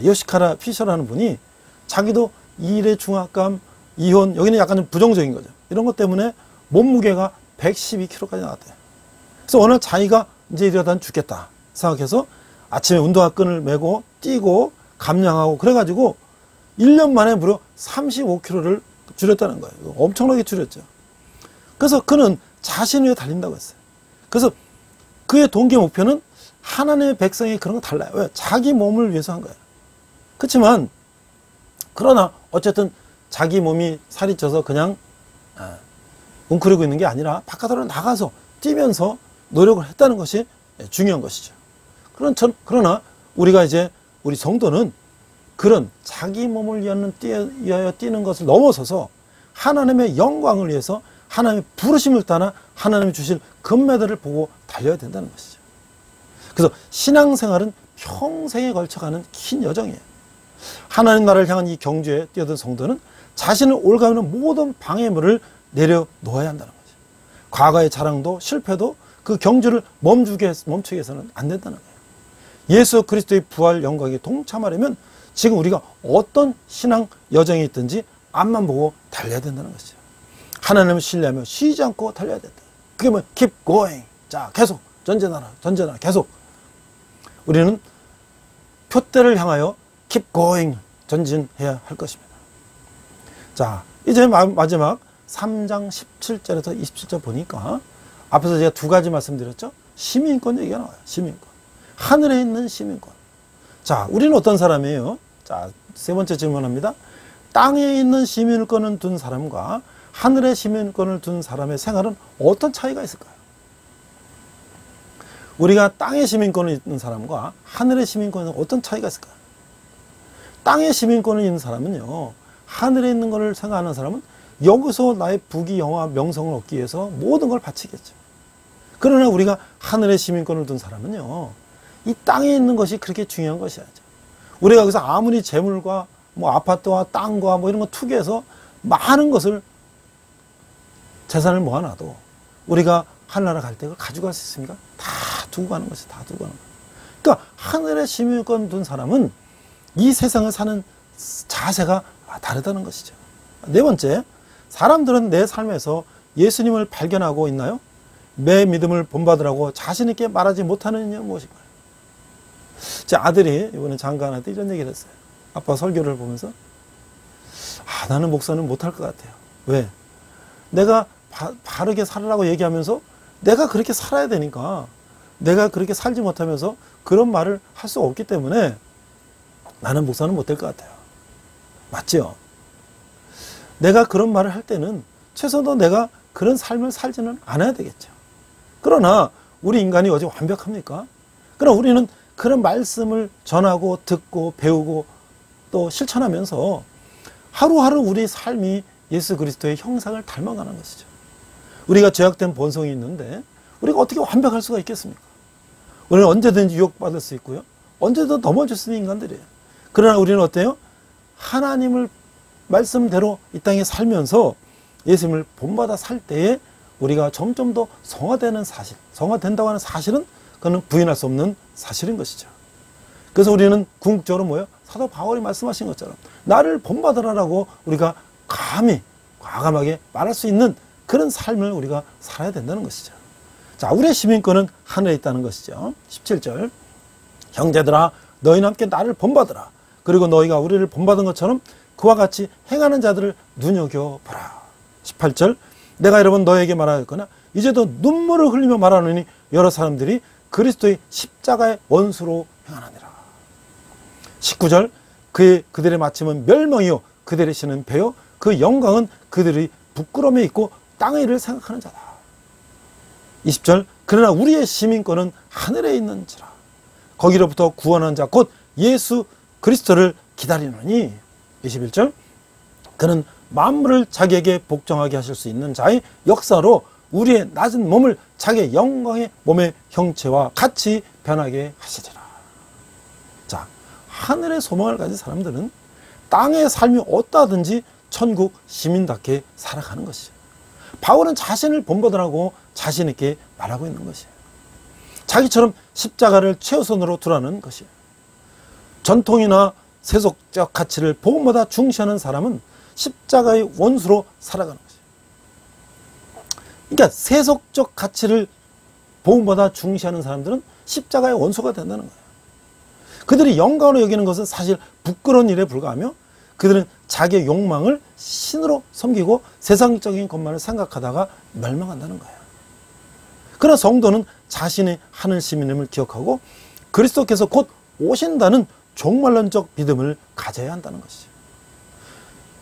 요시카라 피셔라는 분이 자기도 일의 중압감, 이혼, 여기는 약간 좀 부정적인 거죠. 이런 것 때문에 몸무게가 112kg까지 나왔대요. 그래서 어느 날 자기가 이제 이러다 죽겠다 생각해서 아침에 운동화 끈을 메고 뛰고 감량하고 그래가지고 1년 만에 무려 35kg를 줄였다는 거예요. 엄청나게 줄였죠. 그래서 그는 자신 위에 달린다고 했어요. 그래서 그의 동기 목표는 하나님의 백성이 그런 거 달라요. 왜? 자기 몸을 위해서 한 거예요. 그렇지만 그러나 어쨌든 자기 몸이 살이 쪄서 그냥 웅크리고 있는 게 아니라 바깥으로 나가서 뛰면서 노력을 했다는 것이 중요한 것이죠. 그러나 우리가 이제 우리 성도는 그런 자기 몸을 위하여 뛰는 것을 넘어서서 하나님의 영광을 위해서 하나님의 부르심을 따라 하나님이 주실 금메달을 보고 달려야 된다는 것이죠. 그래서 신앙생활은 평생에 걸쳐가는 긴 여정이에요. 하나님 나라를 향한 이 경주에 뛰어든 성도는 자신을 올가매는 모든 방해물을 내려놓아야 한다는 거죠. 과거의 자랑도 실패도 그 경주를 멈추게 해서는 안 된다는 거예요. 예수 그리스도의 부활 영광에 동참하려면 지금 우리가 어떤 신앙 여정이 있든지 앞만 보고 달려야 된다는 것이죠. 하나님을 신뢰하며 쉬지 않고 달려야 된다. 그게 뭐 keep going. 자, 계속 전진하라 계속. 우리는 표대를 향하여 keep going 전진해야 할 것입니다. 자, 이제 마지막 3장 17절에서 27절 보니까 앞에서 제가 두 가지 말씀드렸죠. 시민권 얘기가 나와요. 시민권. 하늘에 있는 시민권. 자, 우리는 어떤 사람이에요? 자, 세 번째 질문합니다. 땅에 있는 시민권을 둔 사람과 하늘의 시민권을 둔 사람의 생활은 어떤 차이가 있을까요? 우리가 땅의 시민권을 있는 사람과 하늘의 시민권은 어떤 차이가 있을까요? 땅의 시민권을 있는 사람은요, 하늘에 있는 것을 생각하는 사람은 여기서 나의 부귀, 영화, 명성을 얻기 위해서 모든 걸 바치겠죠. 그러나 우리가 하늘의 시민권을 둔 사람은요, 이 땅에 있는 것이 그렇게 중요한 것이 아니죠. 우리가 여기서 아무리 재물과 뭐 아파트와 땅과 뭐 이런 거 투기해서 많은 것을 재산을 모아놔도 우리가 하늘나라 갈 때 그걸 가져갈 수 있습니까? 다 두고 가는 것이 다 두고 가는 거예요. 그러니까 하늘의 시민권 둔 사람은 이 세상을 사는 자세가 다르다는 것이죠. 네 번째, 사람들은 내 삶에서 예수님을 발견하고 있나요? 내 믿음을 본받으라고 자신 있게 말하지 못하는 이유는 무엇일까요? 제 아들이 이번에 장가한테 이런 얘기를 했어요. 아빠 설교를 보면서 나는 목사는 못할 것 같아요. 왜? 내가 바르게 살으라고 얘기하면서 내가 그렇게 살아야 되니까 내가 그렇게 살지 못하면서 그런 말을 할 수가 없기 때문에 나는 목사는 못 될 것 같아요. 맞죠? 내가 그런 말을 할 때는 최소한 내가 그런 삶을 살지는 않아야 되겠죠. 그러나 우리 인간이 어디 완벽합니까? 그러나 우리는 그런 말씀을 전하고 듣고 배우고 또 실천하면서 하루하루 우리 삶이 예수 그리스도의 형상을 닮아가는 것이죠. 우리가 죄악된 본성이 있는데 우리가 어떻게 완벽할 수가 있겠습니까? 우리는 언제든지 유혹받을 수 있고요. 언제든 넘어질 수 있는 인간들이에요. 그러나 우리는 어때요? 하나님을 말씀대로 이 땅에 살면서 예수님을 본받아 살 때에 우리가 점점 더 성화되는 사실, 성화된다고 하는 사실은 그건 부인할 수 없는 사실인 것이죠. 그래서 우리는 궁극적으로 뭐예요? 사도 바울이 말씀하신 것처럼 나를 본받으라라고 우리가 감히 과감하게 말할 수 있는 그런 삶을 우리가 살아야 된다는 것이죠. 자, 우리의 시민권은 하늘에 있다는 것이죠. 17절, 형제들아 너희는 함께 나를 본받으라. 그리고 너희가 우리를 본받은 것처럼 그와 같이 행하는 자들을 눈여겨보라. 18절, 내가 여러분 너에게 말하였거나 이제도 눈물을 흘리며 말하노니 여러 사람들이 그리스도의 십자가의 원수로 행하느니라. 19절, 그들의 마침은 멸망이요 그들의 신은 배요 그 영광은 그들이 부끄러움에 있고 땅의 일을 생각하는 자다. 20절, 그러나 우리의 시민권은 하늘에 있는지라. 거기로부터 구원한 자 곧 예수 그리스도를 기다리노니. 21절, 그는 만물을 자기에게 복종하게 하실 수 있는 자의 역사로 우리의 낮은 몸을 자기의 영광의 몸의 형체와 같이 변하게 하시리라. 자, 하늘의 소망을 가진 사람들은 땅의 삶이 어떠하든지 천국 시민답게 살아가는 것이죠. 바울은 자신을 본받으라고 자신 있게 말하고 있는 것이에요. 자기처럼 십자가를 최우선으로 두라는 것이에요. 전통이나 세속적 가치를 복음보다 중시하는 사람은 십자가의 원수로 살아가는 것이에요. 그러니까 세속적 가치를 복음보다 중시하는 사람들은 십자가의 원수가 된다는 거예요. 그들이 영광으로 여기는 것은 사실 부끄러운 일에 불과하며 그들은 자기의 욕망을 신으로 섬기고 세상적인 것만을 생각하다가 멸망한다는 거예요. 그러나 성도는 자신의 하늘 시민임을 기억하고 그리스도께서 곧 오신다는 종말론적 믿음을 가져야 한다는 것이죠.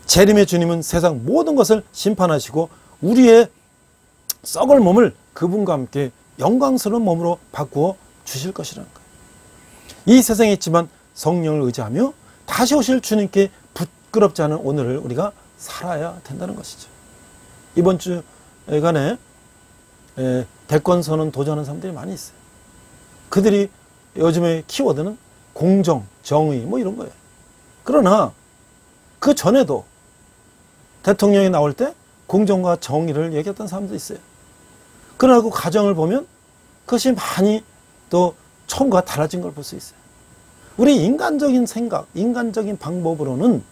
재림의 주님은 세상 모든 것을 심판하시고 우리의 썩을 몸을 그분과 함께 영광스러운 몸으로 바꾸어 주실 것이라는 거예요. 이 세상에 있지만 성령을 의지하며 다시 오실 주님께 부끄럽지 않은 오늘을 우리가 살아야 된다는 것이죠. 이번 주간에 대권 선언 도전하는 사람들이 많이 있어요. 그들이 요즘에 키워드는 공정, 정의 뭐 이런 거예요. 그러나 그 전에도 대통령이 나올 때 공정과 정의를 얘기했던 사람도 있어요. 그러나 그 과정을 보면 그것이 많이 또 처음과 달라진 걸 볼 수 있어요. 우리 인간적인 생각, 인간적인 방법으로는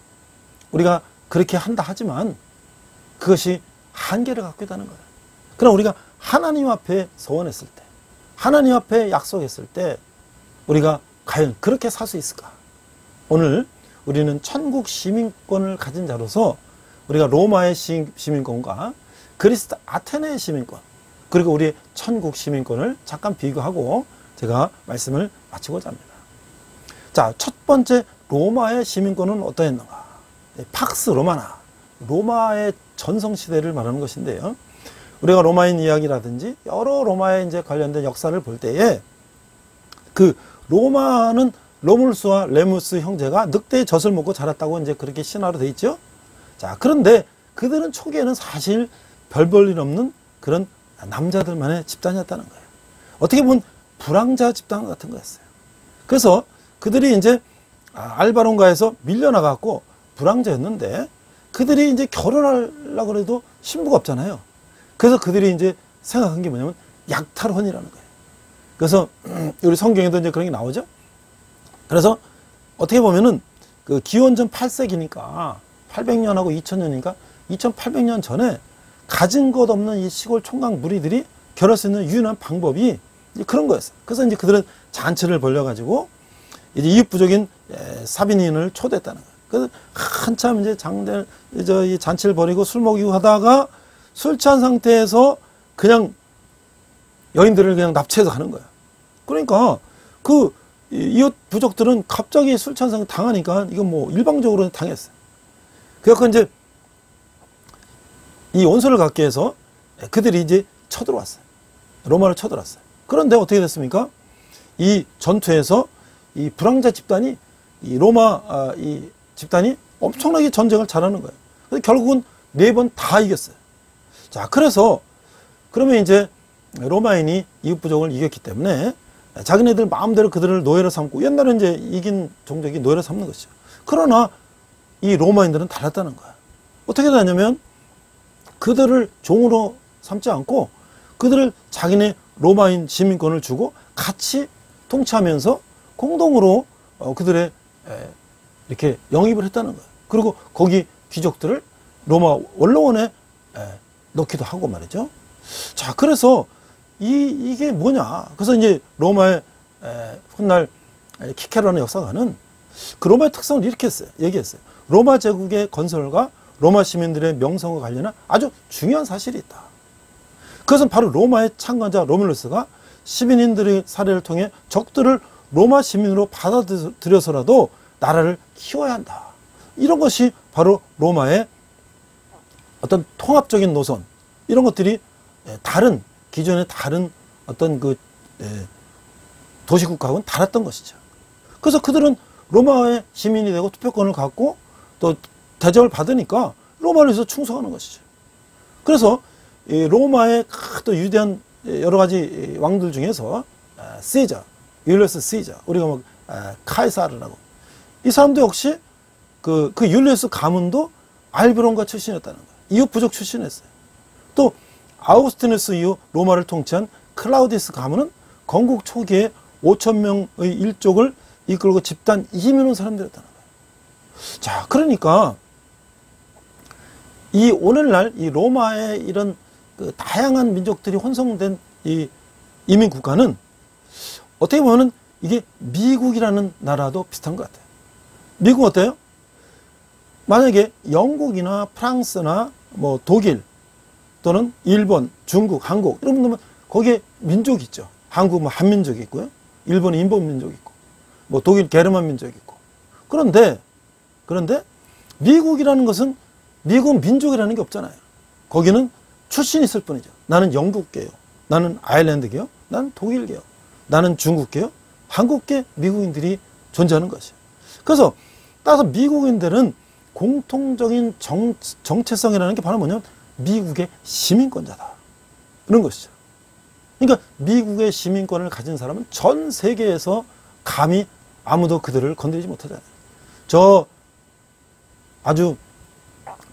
우리가 그렇게 한다 하지만 그것이 한계를 갖고 있다는 거예요. 그러나 우리가 하나님 앞에 서원했을 때, 하나님 앞에 약속했을 때 우리가 과연 그렇게 살 수 있을까? 오늘 우리는 천국 시민권을 가진 자로서 우리가 로마의 시민권과 그리스 아테네의 시민권, 그리고 우리의 천국 시민권을 잠깐 비교하고 제가 말씀을 마치고자 합니다. 자, 첫 번째 로마의 시민권은 어떠했는가? 팍스 로마나, 로마의 전성시대를 말하는 것인데요. 우리가 로마인 이야기라든지 여러 로마에 이제 관련된 역사를 볼 때에 그 로마는 로물스와 레무스 형제가 늑대의 젖을 먹고 자랐다고 이제 그렇게 신화로 돼 있죠. 자, 그런데 그들은 초기에는 사실 별 볼 일 없는 그런 남자들만의 집단이었다는 거예요. 어떻게 보면 불황자 집단 같은 거였어요. 그래서 그들이 이제 알바론가에서 밀려나갖고 불황자였는데 그들이 이제 결혼하려고 해도 신부가 없잖아요. 그래서 그들이 이제 생각한 게 뭐냐면 약탈혼이라는 거예요. 그래서 우리 성경에도 이제 그런 게 나오죠. 그래서 어떻게 보면은 그 기원전 8세기니까 800년하고 2000년이니까 2800년 전에 가진 것 없는 이 시골 총각 무리들이 결혼할 수 있는 유일한 방법이 이제 그런 거였어요. 그래서 이제 그들은 잔치를 벌려가지고 이제 이웃 부족인 사비닌을 초대했다는 거예요. 그래서 한참 이제 이 잔치를 벌이고 술 먹이고 하다가 술 취한 상태에서 그냥 여인들을 그냥 납치해서 가는 거예요. 그러니까 그 이웃 부족들은 갑자기 술 취한 상태 당하니까 이건 뭐 일방적으로 당했어요. 그래서 이제 이 원소를 갖기 위해서 그들이 이제 쳐들어왔어요. 로마를 쳐들어왔어요. 그런데 어떻게 됐습니까? 이 전투에서 이 불황자 집단이 이 로마 이 집단이 엄청나게 전쟁을 잘하는 거예요. 그래서 결국은 4번 다 이겼어요. 자, 그래서 그러면 이제 로마인이 이웃 부족을 이겼기 때문에 자기네들 마음대로 그들을 노예로 삼고 옛날에 이제 이긴 종족이 노예로 삼는 것이죠. 그러나 이 로마인들은 달랐다는 거야. 어떻게 되냐면 그들을 종으로 삼지 않고 그들을 자기네 로마인 시민권을 주고 같이 통치하면서 공동으로 그들의 이렇게 영입을 했다는 거예요. 그리고 거기 귀족들을 로마 원로원에 넣기도 하고 말이죠. 자, 그래서 이게 뭐냐? 그래서 이제 로마의 훗날 키케로라는 역사가는 그 로마의 특성을 이렇게 얘기했어요. 로마 제국의 건설과 로마 시민들의 명성과 관련한 아주 중요한 사실이 있다. 그것은 바로 로마의 창건자 로뮬루스가 시민인들의 사례를 통해 적들을 로마 시민으로 받아들여서라도 나라를 키워야 한다. 이런 것이 바로 로마의 어떤 통합적인 노선, 이런 것들이 다른 기존의 다른 어떤 그 도시국가하고는 달랐던 것이죠. 그래서 그들은 로마의 시민이 되고 투표권을 갖고 또 대접을 받으니까 로마에서 충성하는 것이죠. 그래서 이 로마의 또 유대한 여러 가지 왕들 중에서 시저, 율리우스 시저, 우리가 뭐 카이사르라고, 이 사람도 역시 그 율리우스 가문도 알비론가 출신이었다는 거예요. 이웃 부족 출신이었어요. 또 아우구스티누스 이후 로마를 통치한 클라우디스 가문은 건국 초기에 5,000명의 일족을 이끌고 집단 이민온 사람들이었다는 거예요. 자, 그러니까 이 오늘날 이 로마의 이런 그 다양한 민족들이 혼성된 이 이민 국가는 어떻게 보면은 이게 미국이라는 나라도 비슷한 것 같아요. 미국 어때요? 만약에 영국이나 프랑스나 뭐 독일 또는 일본, 중국, 한국 이런 분들은 거기에 민족이 있죠. 한국은 뭐 한민족이 있고요. 일본은 인본민족이 있고 뭐 독일 게르만 민족이 있고. 그런데 미국이라는 것은 미국 민족이라는 게 없잖아요. 거기는 출신이 있을 뿐이죠. 나는 영국계요. 나는 아일랜드계요. 나는 독일계요. 나는 중국계요. 한국계 미국인들이 존재하는 것이에요. 그래서 따라서 미국인들은 공통적인 정체성이라는 게 바로 뭐냐면 미국의 시민권자다. 이런 것이죠. 그러니까 미국의 시민권을 가진 사람은 전 세계에서 감히 아무도 그들을 건드리지 못하잖아요. 저 아주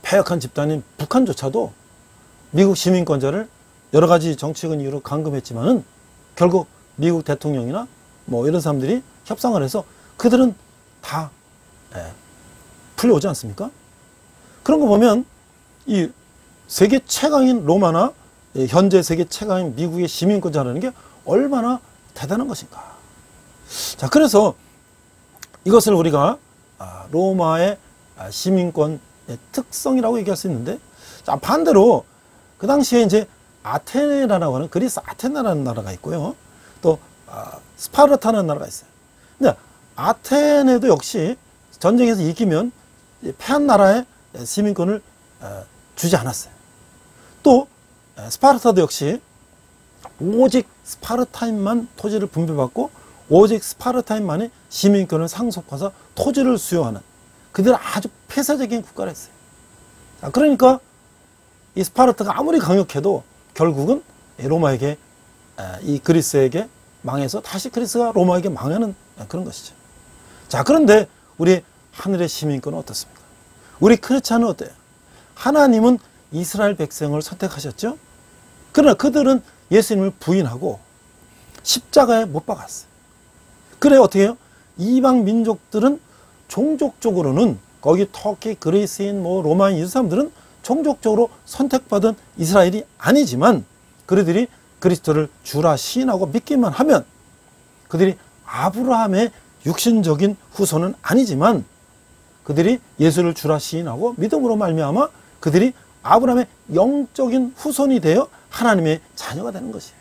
폐역한 집단인 북한조차도 미국 시민권자를 여러 가지 정치적인 이유로 감금했지만은 결국 미국 대통령이나 뭐 이런 사람들이 협상을 해서 그들은 다 풀려오지 않습니까? 그런 거 보면 이 세계 최강인 로마나 현재 세계 최강인 미국의 시민권자라는 게 얼마나 대단한 것인가. 자, 그래서 이것을 우리가 로마의 시민권의 특성이라고 얘기할 수 있는데, 자, 반대로 그 당시에 이제 아테네라고 하는 그리스 아테네라는 나라가 있고요. 또 스파르타라는 나라가 있어요. 근데 아테네도 역시 전쟁에서 이기면 패한 나라의 시민권을 주지 않았어요. 또 스파르타도 역시 오직 스파르타인만 토지를 분배받고 오직 스파르타인만의 시민권을 상속해서 토지를 수용하는 그들은 아주 폐쇄적인 국가를 했어요. 자, 그러니까 이 스파르타가 아무리 강력해도 결국은 로마에게 이 그리스에게 망해서 다시 그리스가 로마에게 망하는 그런 것이죠. 자, 그런데 우리 하늘의 시민권은 어떻습니까? 우리 크리스찬은 어때요? 하나님은 이스라엘 백성을 선택하셨죠? 그러나 그들은 예수님을 부인하고 십자가에 못 박았어요. 그래 어떻게 해요? 이방 민족들은 종족적으로는 거기 터키, 그리스인, 뭐 로마인 이 사람들은 종족적으로 선택받은 이스라엘이 아니지만 그들이 그리스도를 주라 시인하고 믿기만 하면 그들이 아브라함의 육신적인 후손은 아니지만 그들이 예수를 주라 시인하고 믿음으로 말미암아 그들이 아브라함의 영적인 후손이 되어 하나님의 자녀가 되는 것이에요.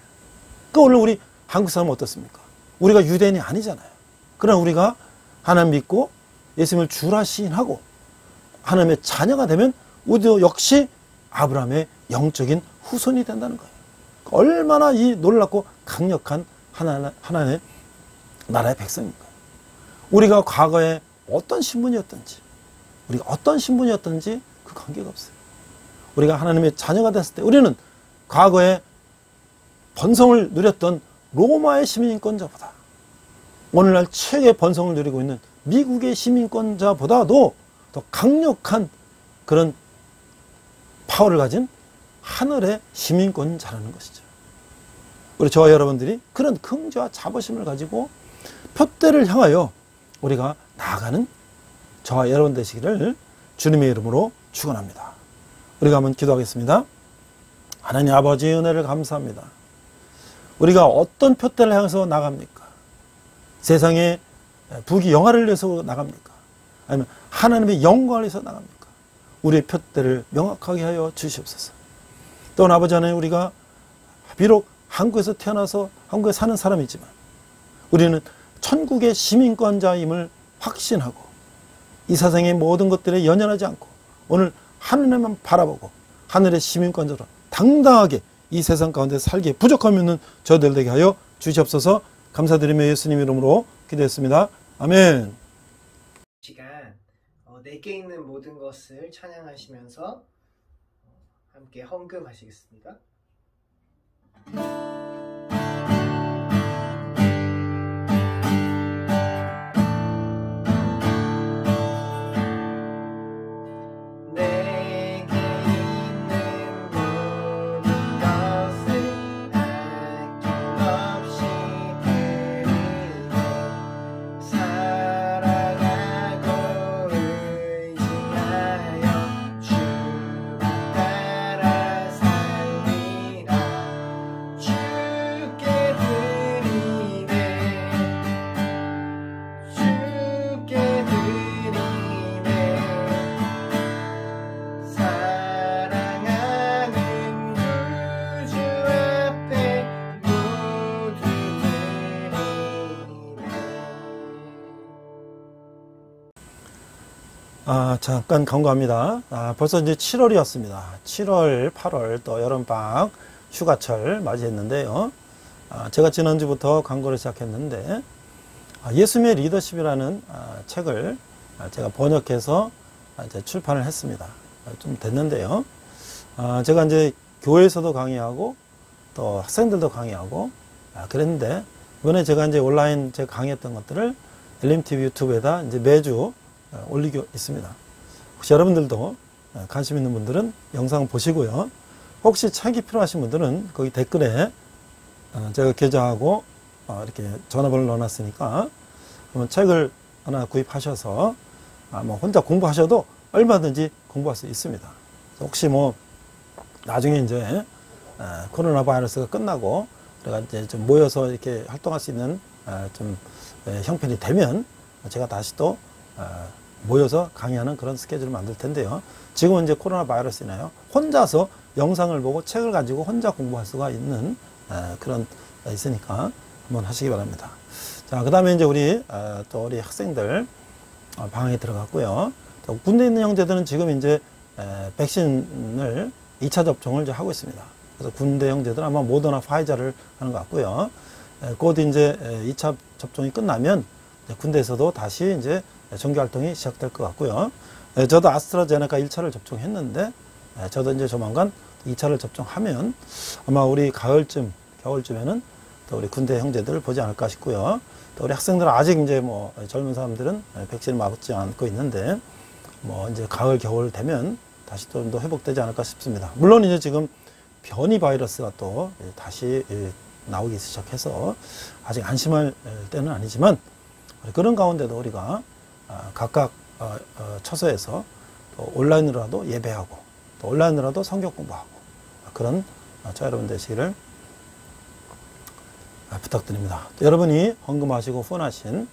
그러니까 오늘 우리 한국 사람은 어떻습니까? 우리가 유대인이 아니잖아요. 그러나 우리가 하나님 믿고 예수님을 주라 시인하고 하나님의 자녀가 되면 우리도 역시 아브라함의 영적인 후손이 된다는 거예요. 얼마나 이 놀랍고 강력한 하나님의 나라의 백성입니까? 우리가 과거에 어떤 신분이었든지 우리가 어떤 신분이었든지 그 관계가 없어요. 우리가 하나님의 자녀가 됐을 때 우리는 과거에 번성을 누렸던 로마의 시민권자보다 오늘날 최고의 번성을 누리고 있는 미국의 시민권자보다도 더 강력한 그런 파워를 가진 하늘의 시민권자라는 것이죠. 우리 저와 여러분들이 그런 긍지와 자부심을 가지고 표대를 향하여 우리가 나아가는 저와 여러분 되시기를 주님의 이름으로 축원합니다. 우리가 한번 기도하겠습니다. 하나님 아버지의 은혜를 감사합니다. 우리가 어떤 표대를 향해서 나갑니까? 세상에 부귀 영화를 위해서 나갑니까? 아니면 하나님의 영광을 위해서 나갑니까? 우리의 표대를 명확하게 하여 주시옵소서. 또한 아버지 하나님, 우리가 비록 한국에서 태어나서 한국에 사는 사람이지만 우리는 천국의 시민권자임을 확신하고 이 세상의 모든 것들에 연연하지 않고 오늘 하늘에만 바라보고 하늘의 시민권자로 당당하게 이 세상 가운데 살기에 부족함이 있는 저희들 되게 하여 주시옵소서. 감사드리며 예수님 이름으로 기도했습니다. 아멘. 시간 내게 있는 모든 것을 찬양하시면서 함께 헌금하시겠습니다. 주 잠깐 광고합니다. 벌써 이제 7월이었습니다. 7월, 8월 또 여름방학 휴가철 맞이했는데요. 제가 지난주부터 광고를 시작했는데 예수님의 리더십이라는 책을 제가 번역해서 이제 출판을 했습니다. 좀 됐는데요. 제가 이제 교회에서도 강의하고 또 학생들도 강의하고 그랬는데 이번에 제가 이제 온라인 제가 강의했던 것들을 LMTV 유튜브에다 이제 매주 올리고 있습니다. 혹시 여러분들도 관심 있는 분들은 영상 보시고요. 혹시 책이 필요하신 분들은 거기 댓글에 제가 계좌하고 이렇게 전화번호를 넣어놨으니까 그러면 책을 하나 구입하셔서 뭐 혼자 공부하셔도 얼마든지 공부할 수 있습니다. 혹시 뭐 나중에 이제 코로나 바이러스가 끝나고 우리가 이제 좀 모여서 이렇게 활동할 수 있는 좀 형편이 되면 제가 다시 또 모여서 강의하는 그런 스케줄을 만들 텐데요. 지금은 이제 코로나 바이러스나요. 혼자서 영상을 보고 책을 가지고 혼자 공부할 수가 있는 그런 있으니까 한번 하시기 바랍니다. 자, 그 다음에 이제 또 우리 학생들 방학에 들어갔고요. 또 군대에 있는 형제들은 지금 이제 백신을 2차 접종을 이제 하고 있습니다. 그래서 군대 형제들 아마 모더나 파이자를 하는 것 같고요. 곧 이제 2차 접종이 끝나면 군대에서도 다시 이제 정규 활동이 시작될 것 같고요. 저도 아스트라제네카 1차를 접종했는데 저도 이제 조만간 2차를 접종하면 아마 우리 가을쯤, 겨울쯤에는 또 우리 군대 형제들을 보지 않을까 싶고요. 또 우리 학생들은 아직 이제 뭐 젊은 사람들은 백신을 맞지 않고 있는데 뭐 이제 가을, 겨울 되면 다시 좀 더 회복되지 않을까 싶습니다. 물론 이제 지금 변이 바이러스가 또 다시 나오기 시작해서 아직 안심할 때는 아니지만 그런 가운데도 우리가 각각 처소에서 또 온라인으로라도 예배하고 또 온라인으로라도 성경 공부하고 그런 저 여러분 되시기를 부탁드립니다. 여러분이 헌금하시고 후원하신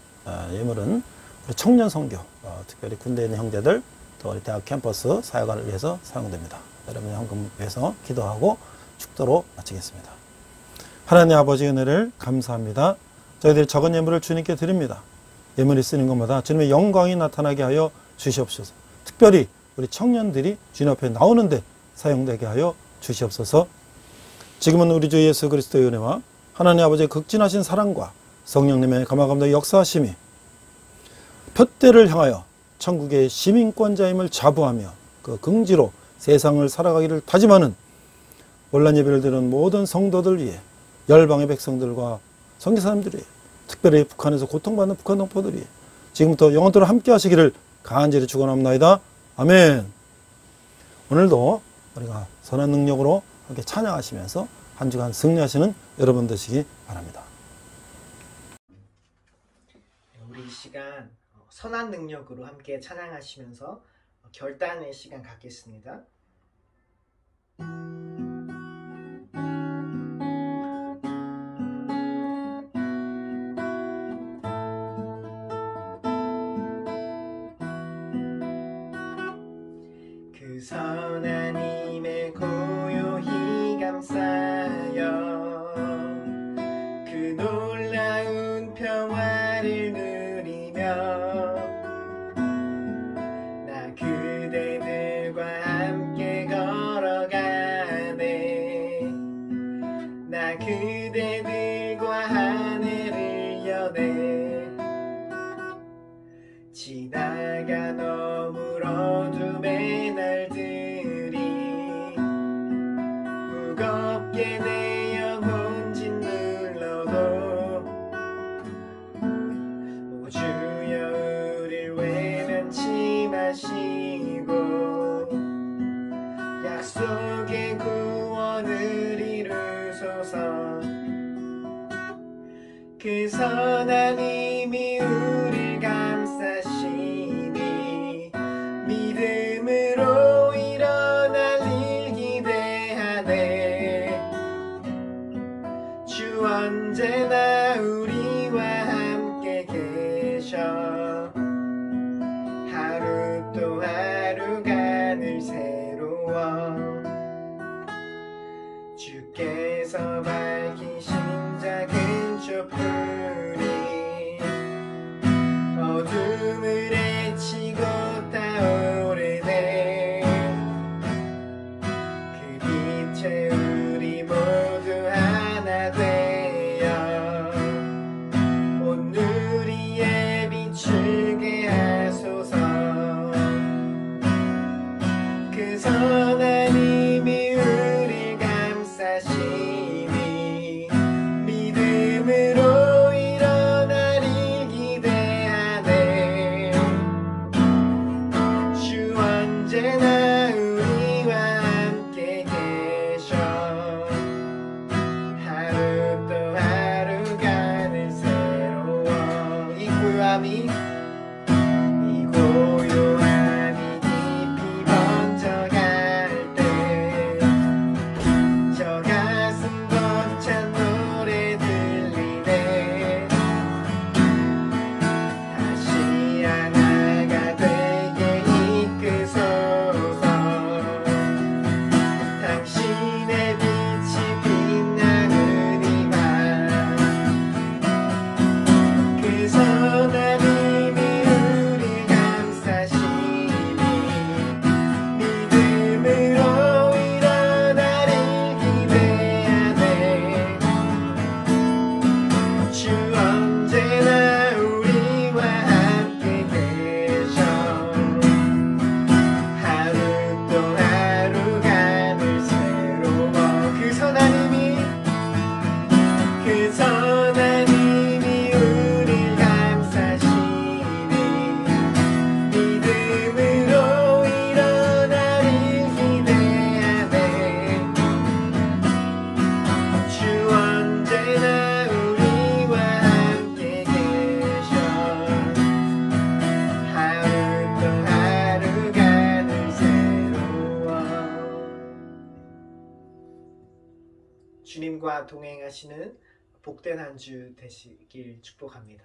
예물은 우리 청년 선교, 특별히 군대에 있는 형제들 또 우리 대학 캠퍼스 사역을 위해서 사용됩니다. 여러분의 헌금 위해서 기도하고 축도로 마치겠습니다. 하나님 아버지 은혜를 감사합니다. 저희들이 적은 예물을 주님께 드립니다. 예물이 쓰는 것마다 주님의 영광이 나타나게 하여 주시옵소서. 특별히 우리 청년들이 주님 앞에 나오는데 사용되게 하여 주시옵소서. 지금은 우리 주 예수 그리스도의 은혜와 하나님 아버지의 극진하신 사랑과 성령님의 감화감독의 역사하심이 표대를 향하여 천국의 시민권자임을 자부하며 그 긍지로 세상을 살아가기를 다짐하는 온라인 예배를 드리는 모든 성도들 위해 열방의 백성들과 선교사님들 위해 특별히 북한에서 고통받는 북한 동포들 위해 지금부터 영원토록 함께 하시기를 간절히 축원합니다. 아멘. 오늘도 우리가 선한 능력으로 함께 찬양하시면서 한 주간 승리하시는 여러분 되시기 바랍니다. 우리 이 시간 선한 능력으로 함께 찬양하시면서 결단의 시간 갖겠습니다. 그 선한 힘에 고요히 감싸여 그 놀라운 평화를 누리며 나 그대들과 함께 걸어가네. 나 그대들과 하늘을 여네. 지나가 너물 어둠의 날들이 무겁게 내 영혼 짓눌러도 오 주여 우릴 외면치 마시고 약속의 구원을 이루소서. 그 선한 힘이 우릴 감싸시니 믿음으로 일어날 일 기대하네. 주 언제나 우리와 함께 계셔. 하루 또 하루가 늘 새로워. 주께서 밝히신 작은 촛불이 어둠을 헤치고 타오 선하님이 우릴 감싸시니 믿음으로 일어나리 기대하네. 주 언제나 우리와 함께 계셔. 하루 또 하루가 늘 새로워. 이 고요함이 깊이 번져갈 때 저 가슴 벅찬 노래 들리네. 다시 하나가 되게 이끄소서. 당신의 빛이 빛나는 이 밤 그 선하님이 우릴 감싸시니 믿음으로 일어나리 기대하네. 주 언제나 우리와 함께 계셔. 하루 또 하루가 늘 새로워. 그 선하님이 우릴 감싸시니 믿음으로 일어나리 기대하네. 주 언제나 우리와 함께 계셔. 하루 또 하루가 늘 새로워. 주님과 동행하시는 복된 한 주 되시길 축복합니다.